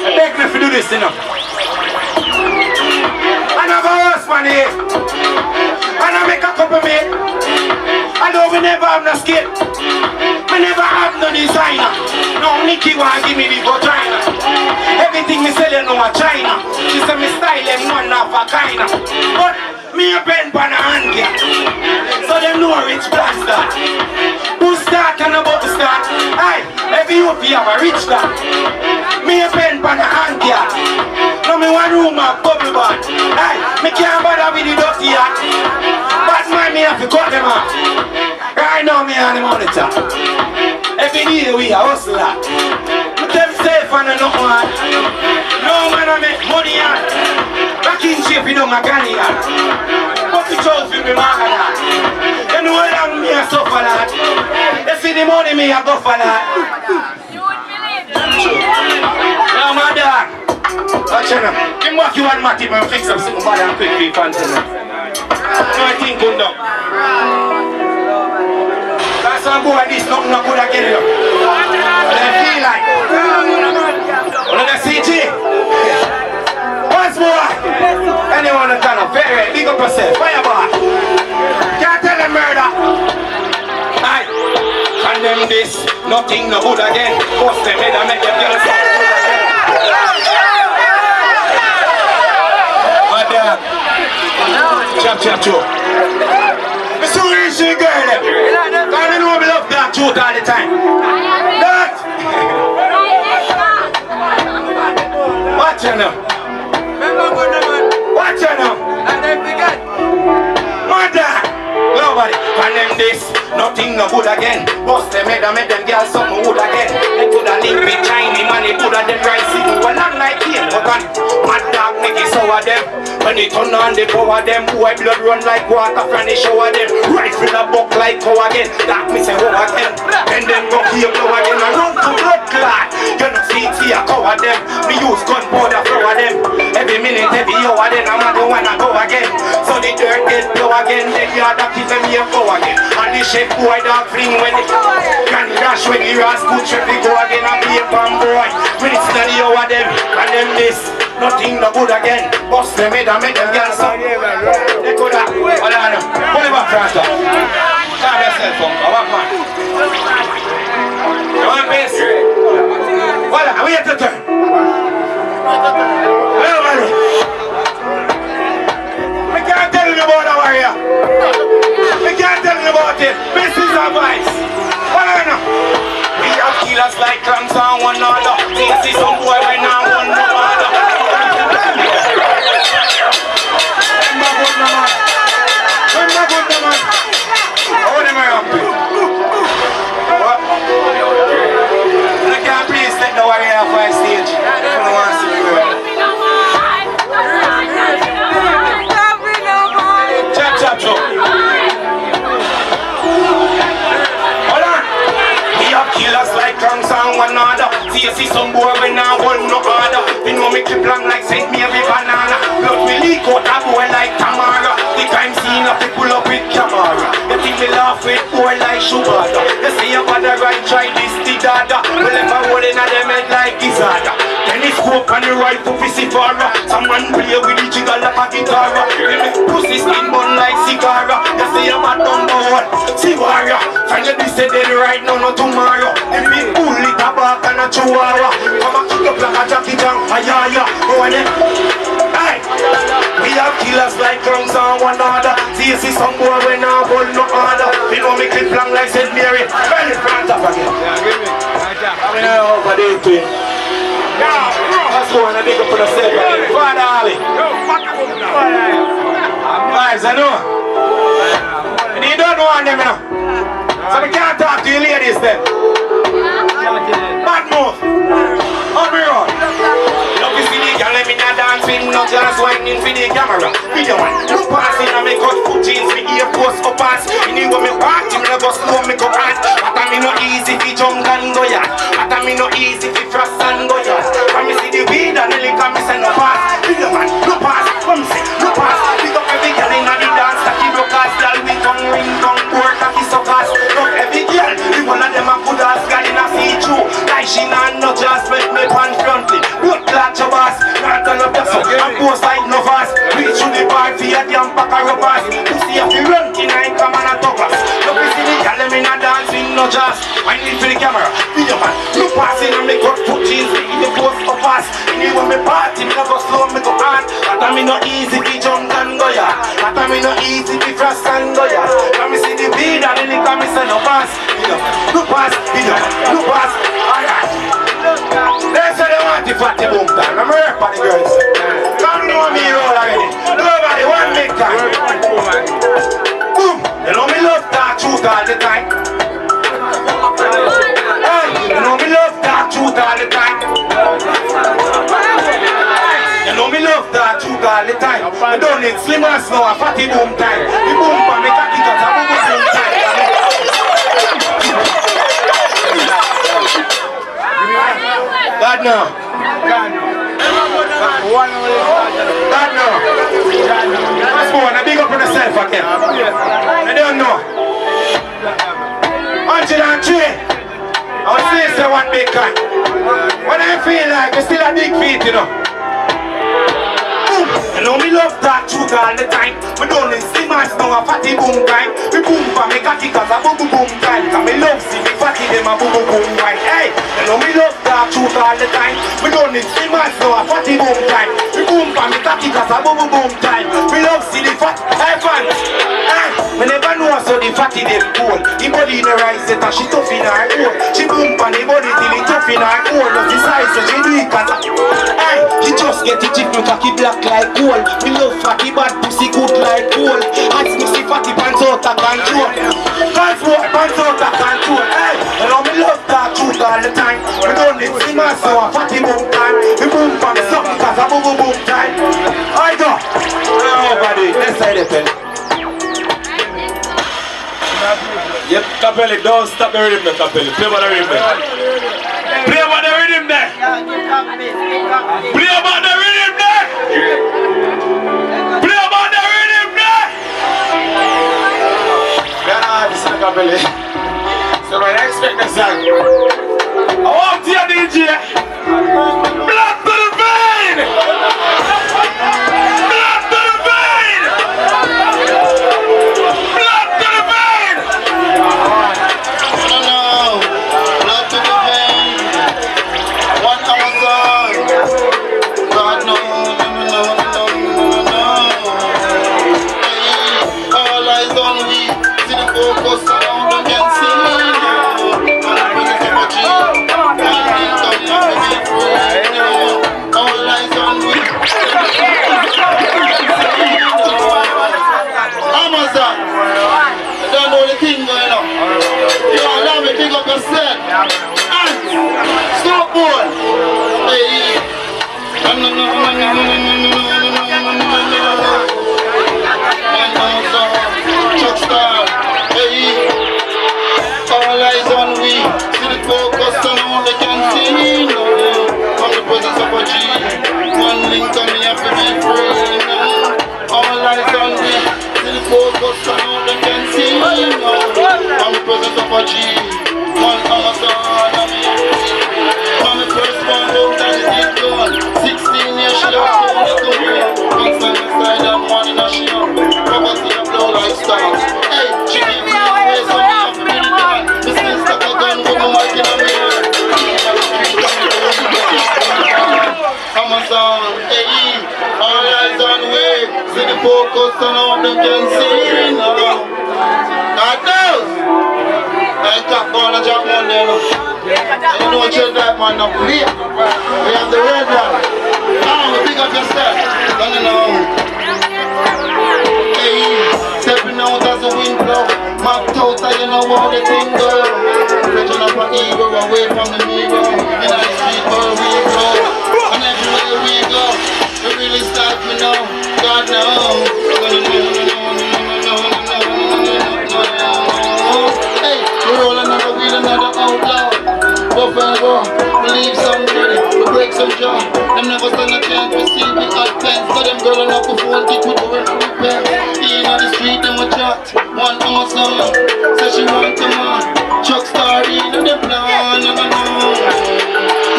Speaker 3: Beg me to do this, you know. I never ask for it. And I make a cup of meat. I know we never have no skate. We never have no designer. No Nicky want give me the vagina. Everything me sell you know a China. She say me style them one of a kinda. But me a pen pan a hand yeah. So them know a rich blaster. Who start and a bubble start. Aye, every youth have a rich start. Me a pen pan a hand yeah. No me one room a bubble bath. Aye, me can't bother with the dirty hat. But man me have to cut them off. Right now me on the monitor. Every day we a hustle at. Me them safe and I know what. No man I make money at. Back in shape you know my granny at. Pop it out for me man at. You know how long me a suffer at. You see the money me a go for that. Now my dog. Watch out now. Give me what you want Matty man fix up something bad and quick for you fancy now. No I think good now. That's why I'm going this nothing not good again. I feel like. Wanna go CG? Once more. Anyone that can up, very big up yourself. Fireball. Can't tell them murder. Aye. Condemn this. Nothing no good again. Bust them head and make them girls good again. My dad. Chop. It's so easy, girl. I know we love that truth all the time. That. Watch you now. Watch you now. Mother. Nobody. Condemn this. Nothing no good again. Bust them head and make them girls something good again. They coulda link with Chinese man, they coulda them pricey. Well, not like here, but on mad dog make it sour them. When they turn on the power them, white blood run like water from the shower them. Rifle a buck like cow again. That me say how again. And then go here blow again. I run to blood clot. You know see here cover them. Me use gunpowder flower them. Every minute, every hour then I'm not the one I go again. So the dirt get blow again. They yard that keep them here go again. And the chef boy dog fling when it can dash when the ras put trip they go again and play pan boy. When it's not the hour them and them this. Nothing no good again. Bust them head and make them girls up. They coulda. Hold on now. Pull it back faster. Calm yourself up. What man? You want pace? Hold on. We have to turn. Well, man. We can't tell you about the warrior. We can't tell you about it. This is our voice. Hold on now. We have killers like clams and one another. See some boy when I want no other. you see some boy when I want no order. You know me keep long like St. Mary banana. Blood we leak out a boy like Tamara. The crime scene of people up with camera. You think me laugh with boy like sugar. You see your father right try this the dada. Well if I hold in a them head like Gizada. Then he scope on the rifle for Sifara. Someone play with the jiggle like a guitar. Then me pussy skin bun like cigara. You see your man number one, Sivara. Find you this dead right now, not tomorrow. If me pull it a back and a chihuahua. Come and kick up like a Jackie Chan. Ayaya, go on it. Hey, we have killers like drums on one another. See you see some boy when I hold no order. You know me clip long like St. Mary. Very front up again.
Speaker 4: Yeah, give me.
Speaker 3: I mean, I hope I did to him. Let's go and I big up for the sake of it. Father Ali. Guys, I know. And you don't know them, you know. So we can't talk to you ladies then. Bad move. Up the road. Love you see the girl, let me not dance with no glass whining for the camera. Video man, no passing and me cut foot jeans, me ear post up pass. You need when me walk, you me go slow, me go hard. But I me no easy fi jump and go yard. But I me no easy fi frost and go yard. When me see the weed and the liquor, me say no pass. Video man, no pass. When me say no pass, pick up every girl inna the dance, cocky broke ass, girl with tongue ring, tongue poor, cocky suckers. Look every girl, the one of them a good ass, girl inna see through. Like she not no just make me pan frontly. Blood clot your boss, not turn up your son, and post like no fast. Reach through the bar for your damn pack of rubbers. You see if you run tonight, come on and talk us. Look you see the girl, them inna dancing no just. Wind into the camera, video man, no passing and me cut foot jeans, me post up pass. You when me party, me go slow, me go hard. But I me no easy fi jump and go ya. But I me no easy fi frost and go ya. When me see the weed and the liquor, me say no pass. No pass, no pass. Alright. They say they want the fatty boom time. I'm here for the girls. Come know me roll already. Nobody want me time. Boom. You know me love that truth all the time. Hey, you know me love that truth all the time. You know me love that truth all the time. I don't need slimmers now, a fatty boom time. The boom for me cocky cause I boom boom time. God no. God no. Let's go on, I big up on yourself again. I don't know. 103. I was saying say one big kind. When I feel like I still a big feet, you know. You know me love that truth all the time. We don't need slimmers now, a fatty boom time. We boom for me cocky cause a boom boom time. Cause me love see me fatty them a boom boom right. Hey, you know me love that truth all the time. We don't need slimmers now, a fatty boom time. We boom for me cocky cause a boom boom time. We love see the fat, hey fans. Hey, we never know so the fatty them cool. The body in the rise set and she tough in her cool. She boom for the body till it tough in her cool. Love the size so she do it cause hey, she just get the chick no cocky black like gold. Me love fatty bad pussy good like gold. Ask me see fatty pants out of control. Transport pants out of control. Hey, you know me love that truth all the time. We don't need singers so a fatty boom time. We boom from something cause a boom boom time. I go. Oh buddy, let's say the pen.
Speaker 4: Yep, Capelli, don't stop the rhythm there, Capelli. Play about the rhythm there. Play about the rhythm there. Play about the rhythm there. Play about the rhythm there.
Speaker 3: Yeah, this is Capelli. So when I expect the song, I want to hear DJ. Blood to the vein. Blood to the vein. Blood to the vein.
Speaker 6: No, blood to the vein. 1,000. God no. Hey, all eyes on we. See the focus around and can see. All eyes on me. Amazon. I don't know the thing going on. You allow me to pick up yourself. And stop boy. Hey. Chuck star. Hey. All eyes on we. See the focus on all they can see.
Speaker 7: G. One Amazon, I'm my first one out and it did gone. 16 years she lost to the career. One side inside and one in a shield. Poverty a blow like stars. Hey, she gave me a face on me off the minute on. The still stuck a gun with my mic in a mirror. Amazon, hey, all eyes on way. See the focus on how them can see now. God knows. I can't call a job one day now. You know what you're that man up here. We have the red one. Now we pick up your step. Don't you know? Hey, stepping out as the wind blow. Mapped out and you know how the thing go. Stretching up an ego away from the mirror. In the street where we go. And everywhere we go, we really start me now. God knows. Hey, we roll another wheel, another outlaw. Buff and go, we leave somebody, we break some jaw. Them never stand a chance, we see we hot pants. So them girl on up the phone, kick with the rent repair. In on the street, them a chat. One Amazon, say she want come on. Chuck star in on the plan, no.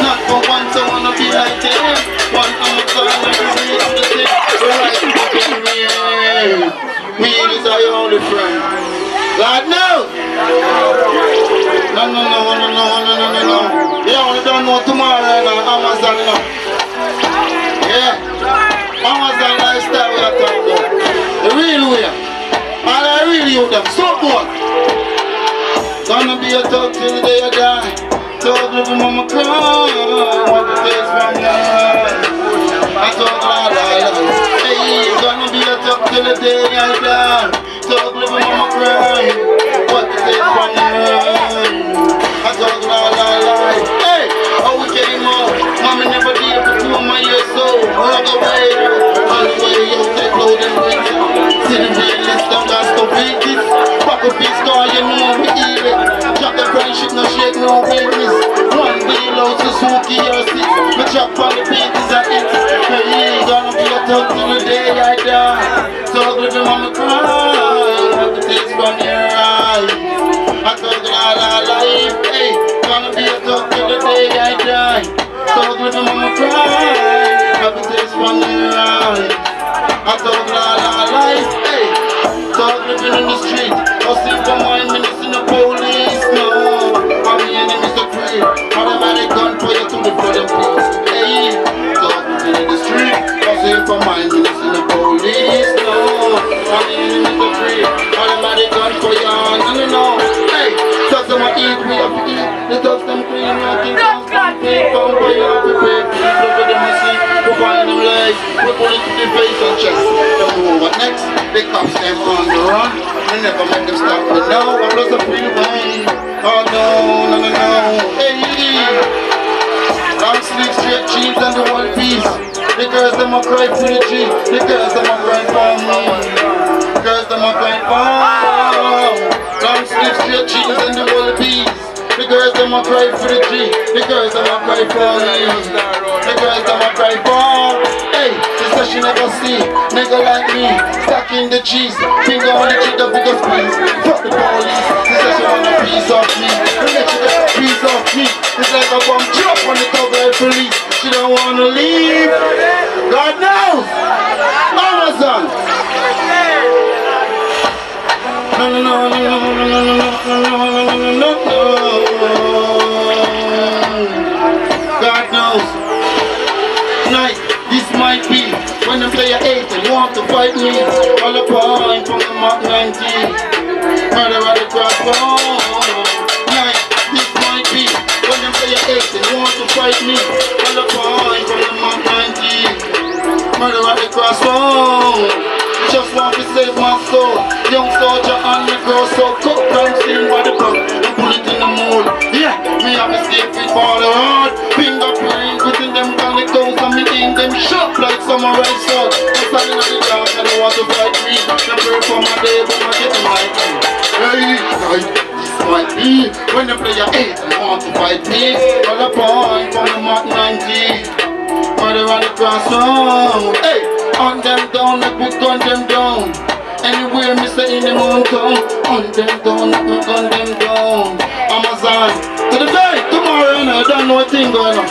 Speaker 7: Not for once, I wanna be like them. One Amazon, and we reach the thing. We're right, we is our only friend. God knows. No. You only don't know tomorrow and Amazon now. Yeah. Amazon lifestyle we are talking about. The real way. And I really use them. So good. Gonna be a talk till the day I die. Talk living mama cry. What the face from your eyes. I talk loud. Hey, gonna be a talk till the day I die. Talk living mama cry. What the face from your eyes. I talk loud. Hey, how we came out. Mommy never did for 2 of my years old. Walk away. On the way, you take load and wait. See the realist, don't got to beat this. Pop a piece car, you know we eat it. Drop the friendship, no shake, no weakness. One wheel out to Suzuki or 6. My chop on the beat is a hit. Hey, gonna be a talk till the day I die. Talk living mama cry. What the taste from your eyes. I talk all life. Hey, gonna be a talk till the day I die. Talk living mama cry. What the taste from your eyes. I talk all life. Hey, talk living in the street. I see for my minutes in the police. No, I'm the enemies to pray. Automatic gun for you to the front of peace. Hey, talk living in the street. I see for my minutes in the police. No, I'm the enemies to pray. Automatic gun for you. No. Hey, talk them I eat, we have to eat. The talks them clean, nothing comes from pay. Come for you, have to pay. Look at them and see. We find them legs. We put it to the face and chest. Don't know what next. They cops them on the run. They never make them stop me now. I'm just a free way. Oh no. Hey, long sleeve, straight jeans and the one piece. The girls them a cry for the G. The girls them a cry for me. The girls them a cry for. Long sleeve, straight jeans and the one piece. The girls them a cry for the G. The girls them a cry for me. The girls them a cry for. Hey, she said she never see nigga like me stacking the cheese. Finger on the G, the biggest squeeze. Fuck the police. She said she want a piece of me. Let you get a piece of me. It's like a bomb drop on the cover of police. She don't wanna leave. God knows. Amazon. No. God knows. Night, this might be when the player 8 and want to fight me. All the point from the Mark 19. Murder at the crossroad. Night, this might be when the player 8 and want to fight me. All the point from the Mark 19. Murder at the crossroad. Just want to save my soul. Young soldier on the girl, so cook crime scene by the cup and put it in the mold. Yeah, me have a safe fit for the hard. Fingerprint within them calicos and me in them sharp like samurai sword. I'm standing on the dark and I want to fight me. They pray for my day, but I get my time. Hey, this might be when the player 8 and want to fight me. All the point from the Mark 19. Murder on the crossroad. Hey, on them down, let me gun them down. Anywhere me say in the mountain, on them down, on them down. Amazon, to the day, tomorrow, you know, I don't know what thing going on.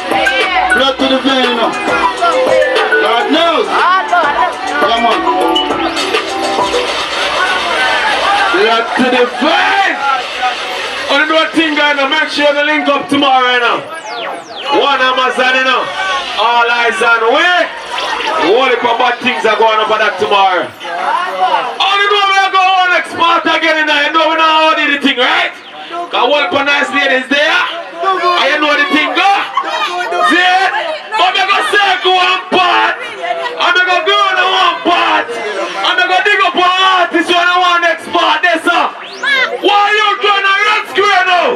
Speaker 7: Blood to the vein, you know. God knows. Come on.
Speaker 4: Blood to the vein. On the thing going on, make sure you link up tomorrow, you know. One Amazon, you know. All eyes on way. All the bad things are going on for that tomorrow. All the know we are going on export again, you know we know how to do the thing, right? Because all the nice ladies there, and you know the thing go. See it? But I'm going to circle one part. I'm going to go on one part. I'm going to dig up one artist when I want to export this up. Why you doing a red square now?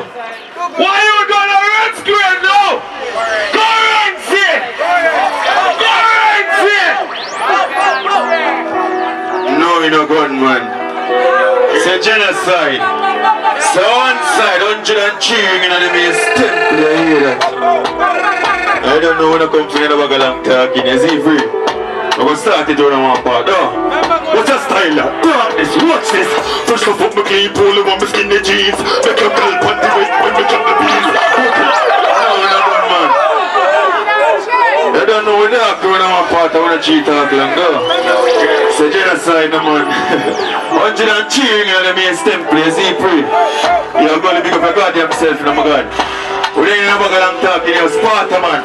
Speaker 4: Why you doing a red square now? Currency! Currency!
Speaker 1: No, you know, gunman. It's a genocide. So one side, 100 cheering in the main temple, you hear that? I don't know when I come from the bag of long talking, is he free? I'm going to start it on one part, no? What's a style that? Darkness, watch this. First of all, my clean polo, my skinny jeans. Make a girl panty wet when we drop the beans. I don't know what they're going on one part, I want to cheat talk long, no? It's a genocide, no man. 100 cheering in the main temple, is he free? You're going to pick up a God himself, no my God. We ain't never got long talking, you're Sparta, man.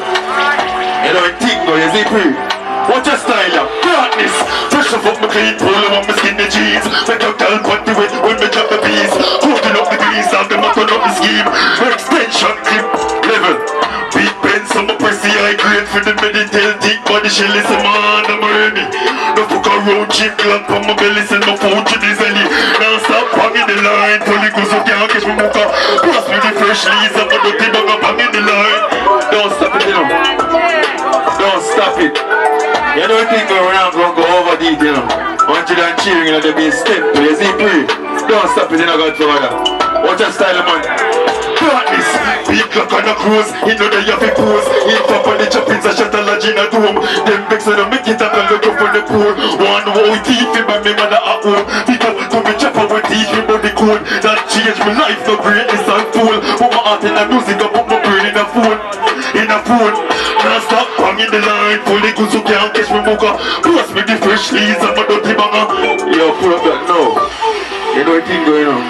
Speaker 1: You know, Tingo, is he free? Watch your style, yeah. Darkness. Fresh off my clean polo on my skinny jeans. Make your girl panty wet when me drop the beats. Cooking up the grease, have them up on up the scheme. Extension clip level. Big pens on my pressy high grade for the medical thick body shell is a man I'm ready. No fuck around chip clock on my belly, send my phone to the zelly. Now stop banging the line, fully goes so can't catch me muka. Cross me the fresh leaves, I'm a dirty bag of banging the line. Don't stop it, you know. Don't stop it. You don't think we're not going to go over deep, you know. 100 cheering, you know, they be step, you see, pray. Don't stop it, you know, Godfather. Watch your style, man. Darkness, big clock on the cruise, you know that you have to pose. In top of the choppings, a shot a lodge in a dome. Them begs and make it up and look up for the poor. One whole teeth in my mother at home. Because to me chopper with teeth in the code. That changed my life, no greatness and fool. Put my heart in the music, I put my brain in a phone. In a phone, now stop banging the line. Fully good so can't catch me mooka. Plus me the fresh leaves and my dirty banger. Yo, pull up that now. You know what thing going on?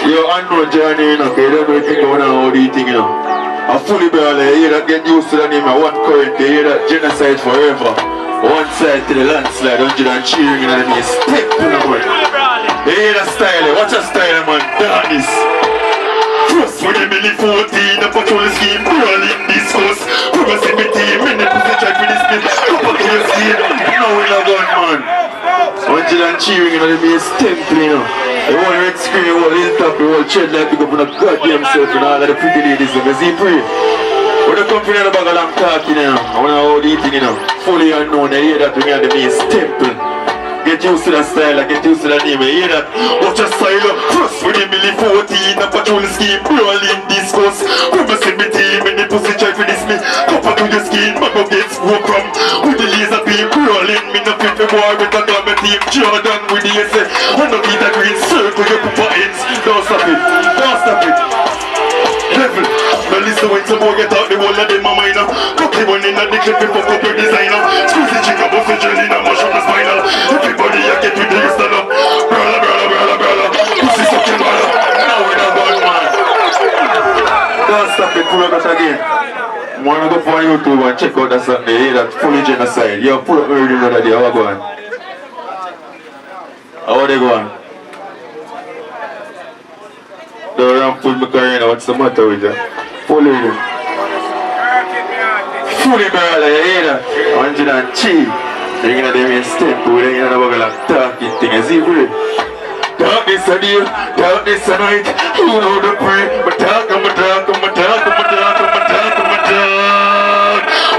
Speaker 1: Yo, unknown journey, you know, you don't know what thing going on, how do you think, you know? I fully barrel, you hear that get used to the name of one current, you hear that genocide forever. One side to the landslide, 100 cheering, you know, and you step to the one. You hear that style, watch that style, man, darkness. First when you really 14, the patrol scheme, crawling discuss. Promising me team, in the pussy try for this bit. Up to your skin, now we love gun, man. 100 cheering, you know, they be a temple, you know. The whole red screen, the whole hilltop, the whole tread like pick up on a goddamn self and all of the pretty ladies, you see, pray. When they come from the bag of long talking, you know, I want to hold eating, you know, fully unknown, you hear that we are the main temple. Get used to that style, get used to that name, you hear that? Watch your style, first when you really 14, the patrol scheme, rolling discuss. Promising me team, and the pussy try for this me. Copper to your skin, my go get scope from. With the laser beam, rolling, me no fit for war with a glamour team. Jordan with the essay, I no need a green circle, you put for ends. Don't stop it, don't stop it. Level, now listen when some boy get out the wall of them a minor. Cocky one in a the clip and fuck up your designer. Squeeze the chick up off the jelly, now mushroom the spinal. Everybody you get with the stand up. Brother, brother, brother, brother. Pussy sucking brother. Now we don't go, man. Don't stop it, pull up that again. I want to go for YouTube and check out that song there, hear that fully genocide. Yo, pull up early another day, how are they going? How are they going? Don't run full Macarena, what's the matter with you? Fully barrel, you hear that? 100 cheap. They're gonna do me a step, they're gonna have a talking thing, you see, bro? Darkness a day, darkness a night. You know the pray, but talk, I'm a talk.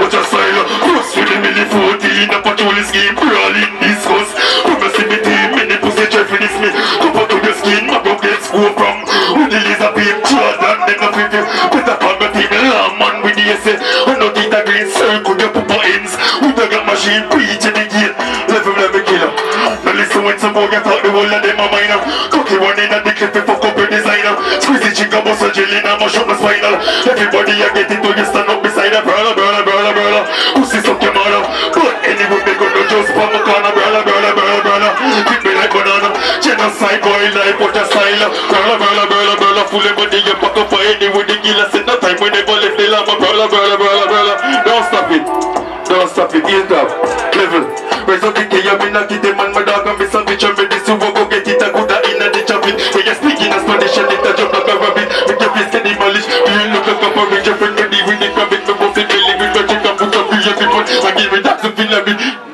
Speaker 1: What's your style? Cross with the milli 14, the patrol scheme, crawling discuss. Promising me team, in the pussy try for this me. Copper to your skin, my go get school from. With the laser beam, Jordan, then no fit you. Put up on my team, long man with the essay. I know get a green circle, your papa ends. With the gun machine, preach in the gate. Level killer. Now listen when some boy get I thought the whole of them are minor. Cookie one in the clip for couple designer. Squeeze the chicken, bust a jelly, now mash up the spinal. Everybody I get it to you stand up beside a brother. Pussy suck your mother. But anyway, they gonna just pop a corner, brother. Keep me like banana. Genocide, boy, like what a style. Brother. Full of body, you pack up for anyway. The killer said no time when they never left the llama. Brother. Don't stop it, ease up, level. Rise up, kick you, me not kick them man, my dog and me some bitch. I'm ready to go get it, I coulda in a ditch of it. When you speak in a Spanish and it a jump like a rabbit. Make your face get demolished. You look like a porridge, your friend ready with the crab. It me buff it, belly with the chicken, put up with your people. I give it that to feel a bit.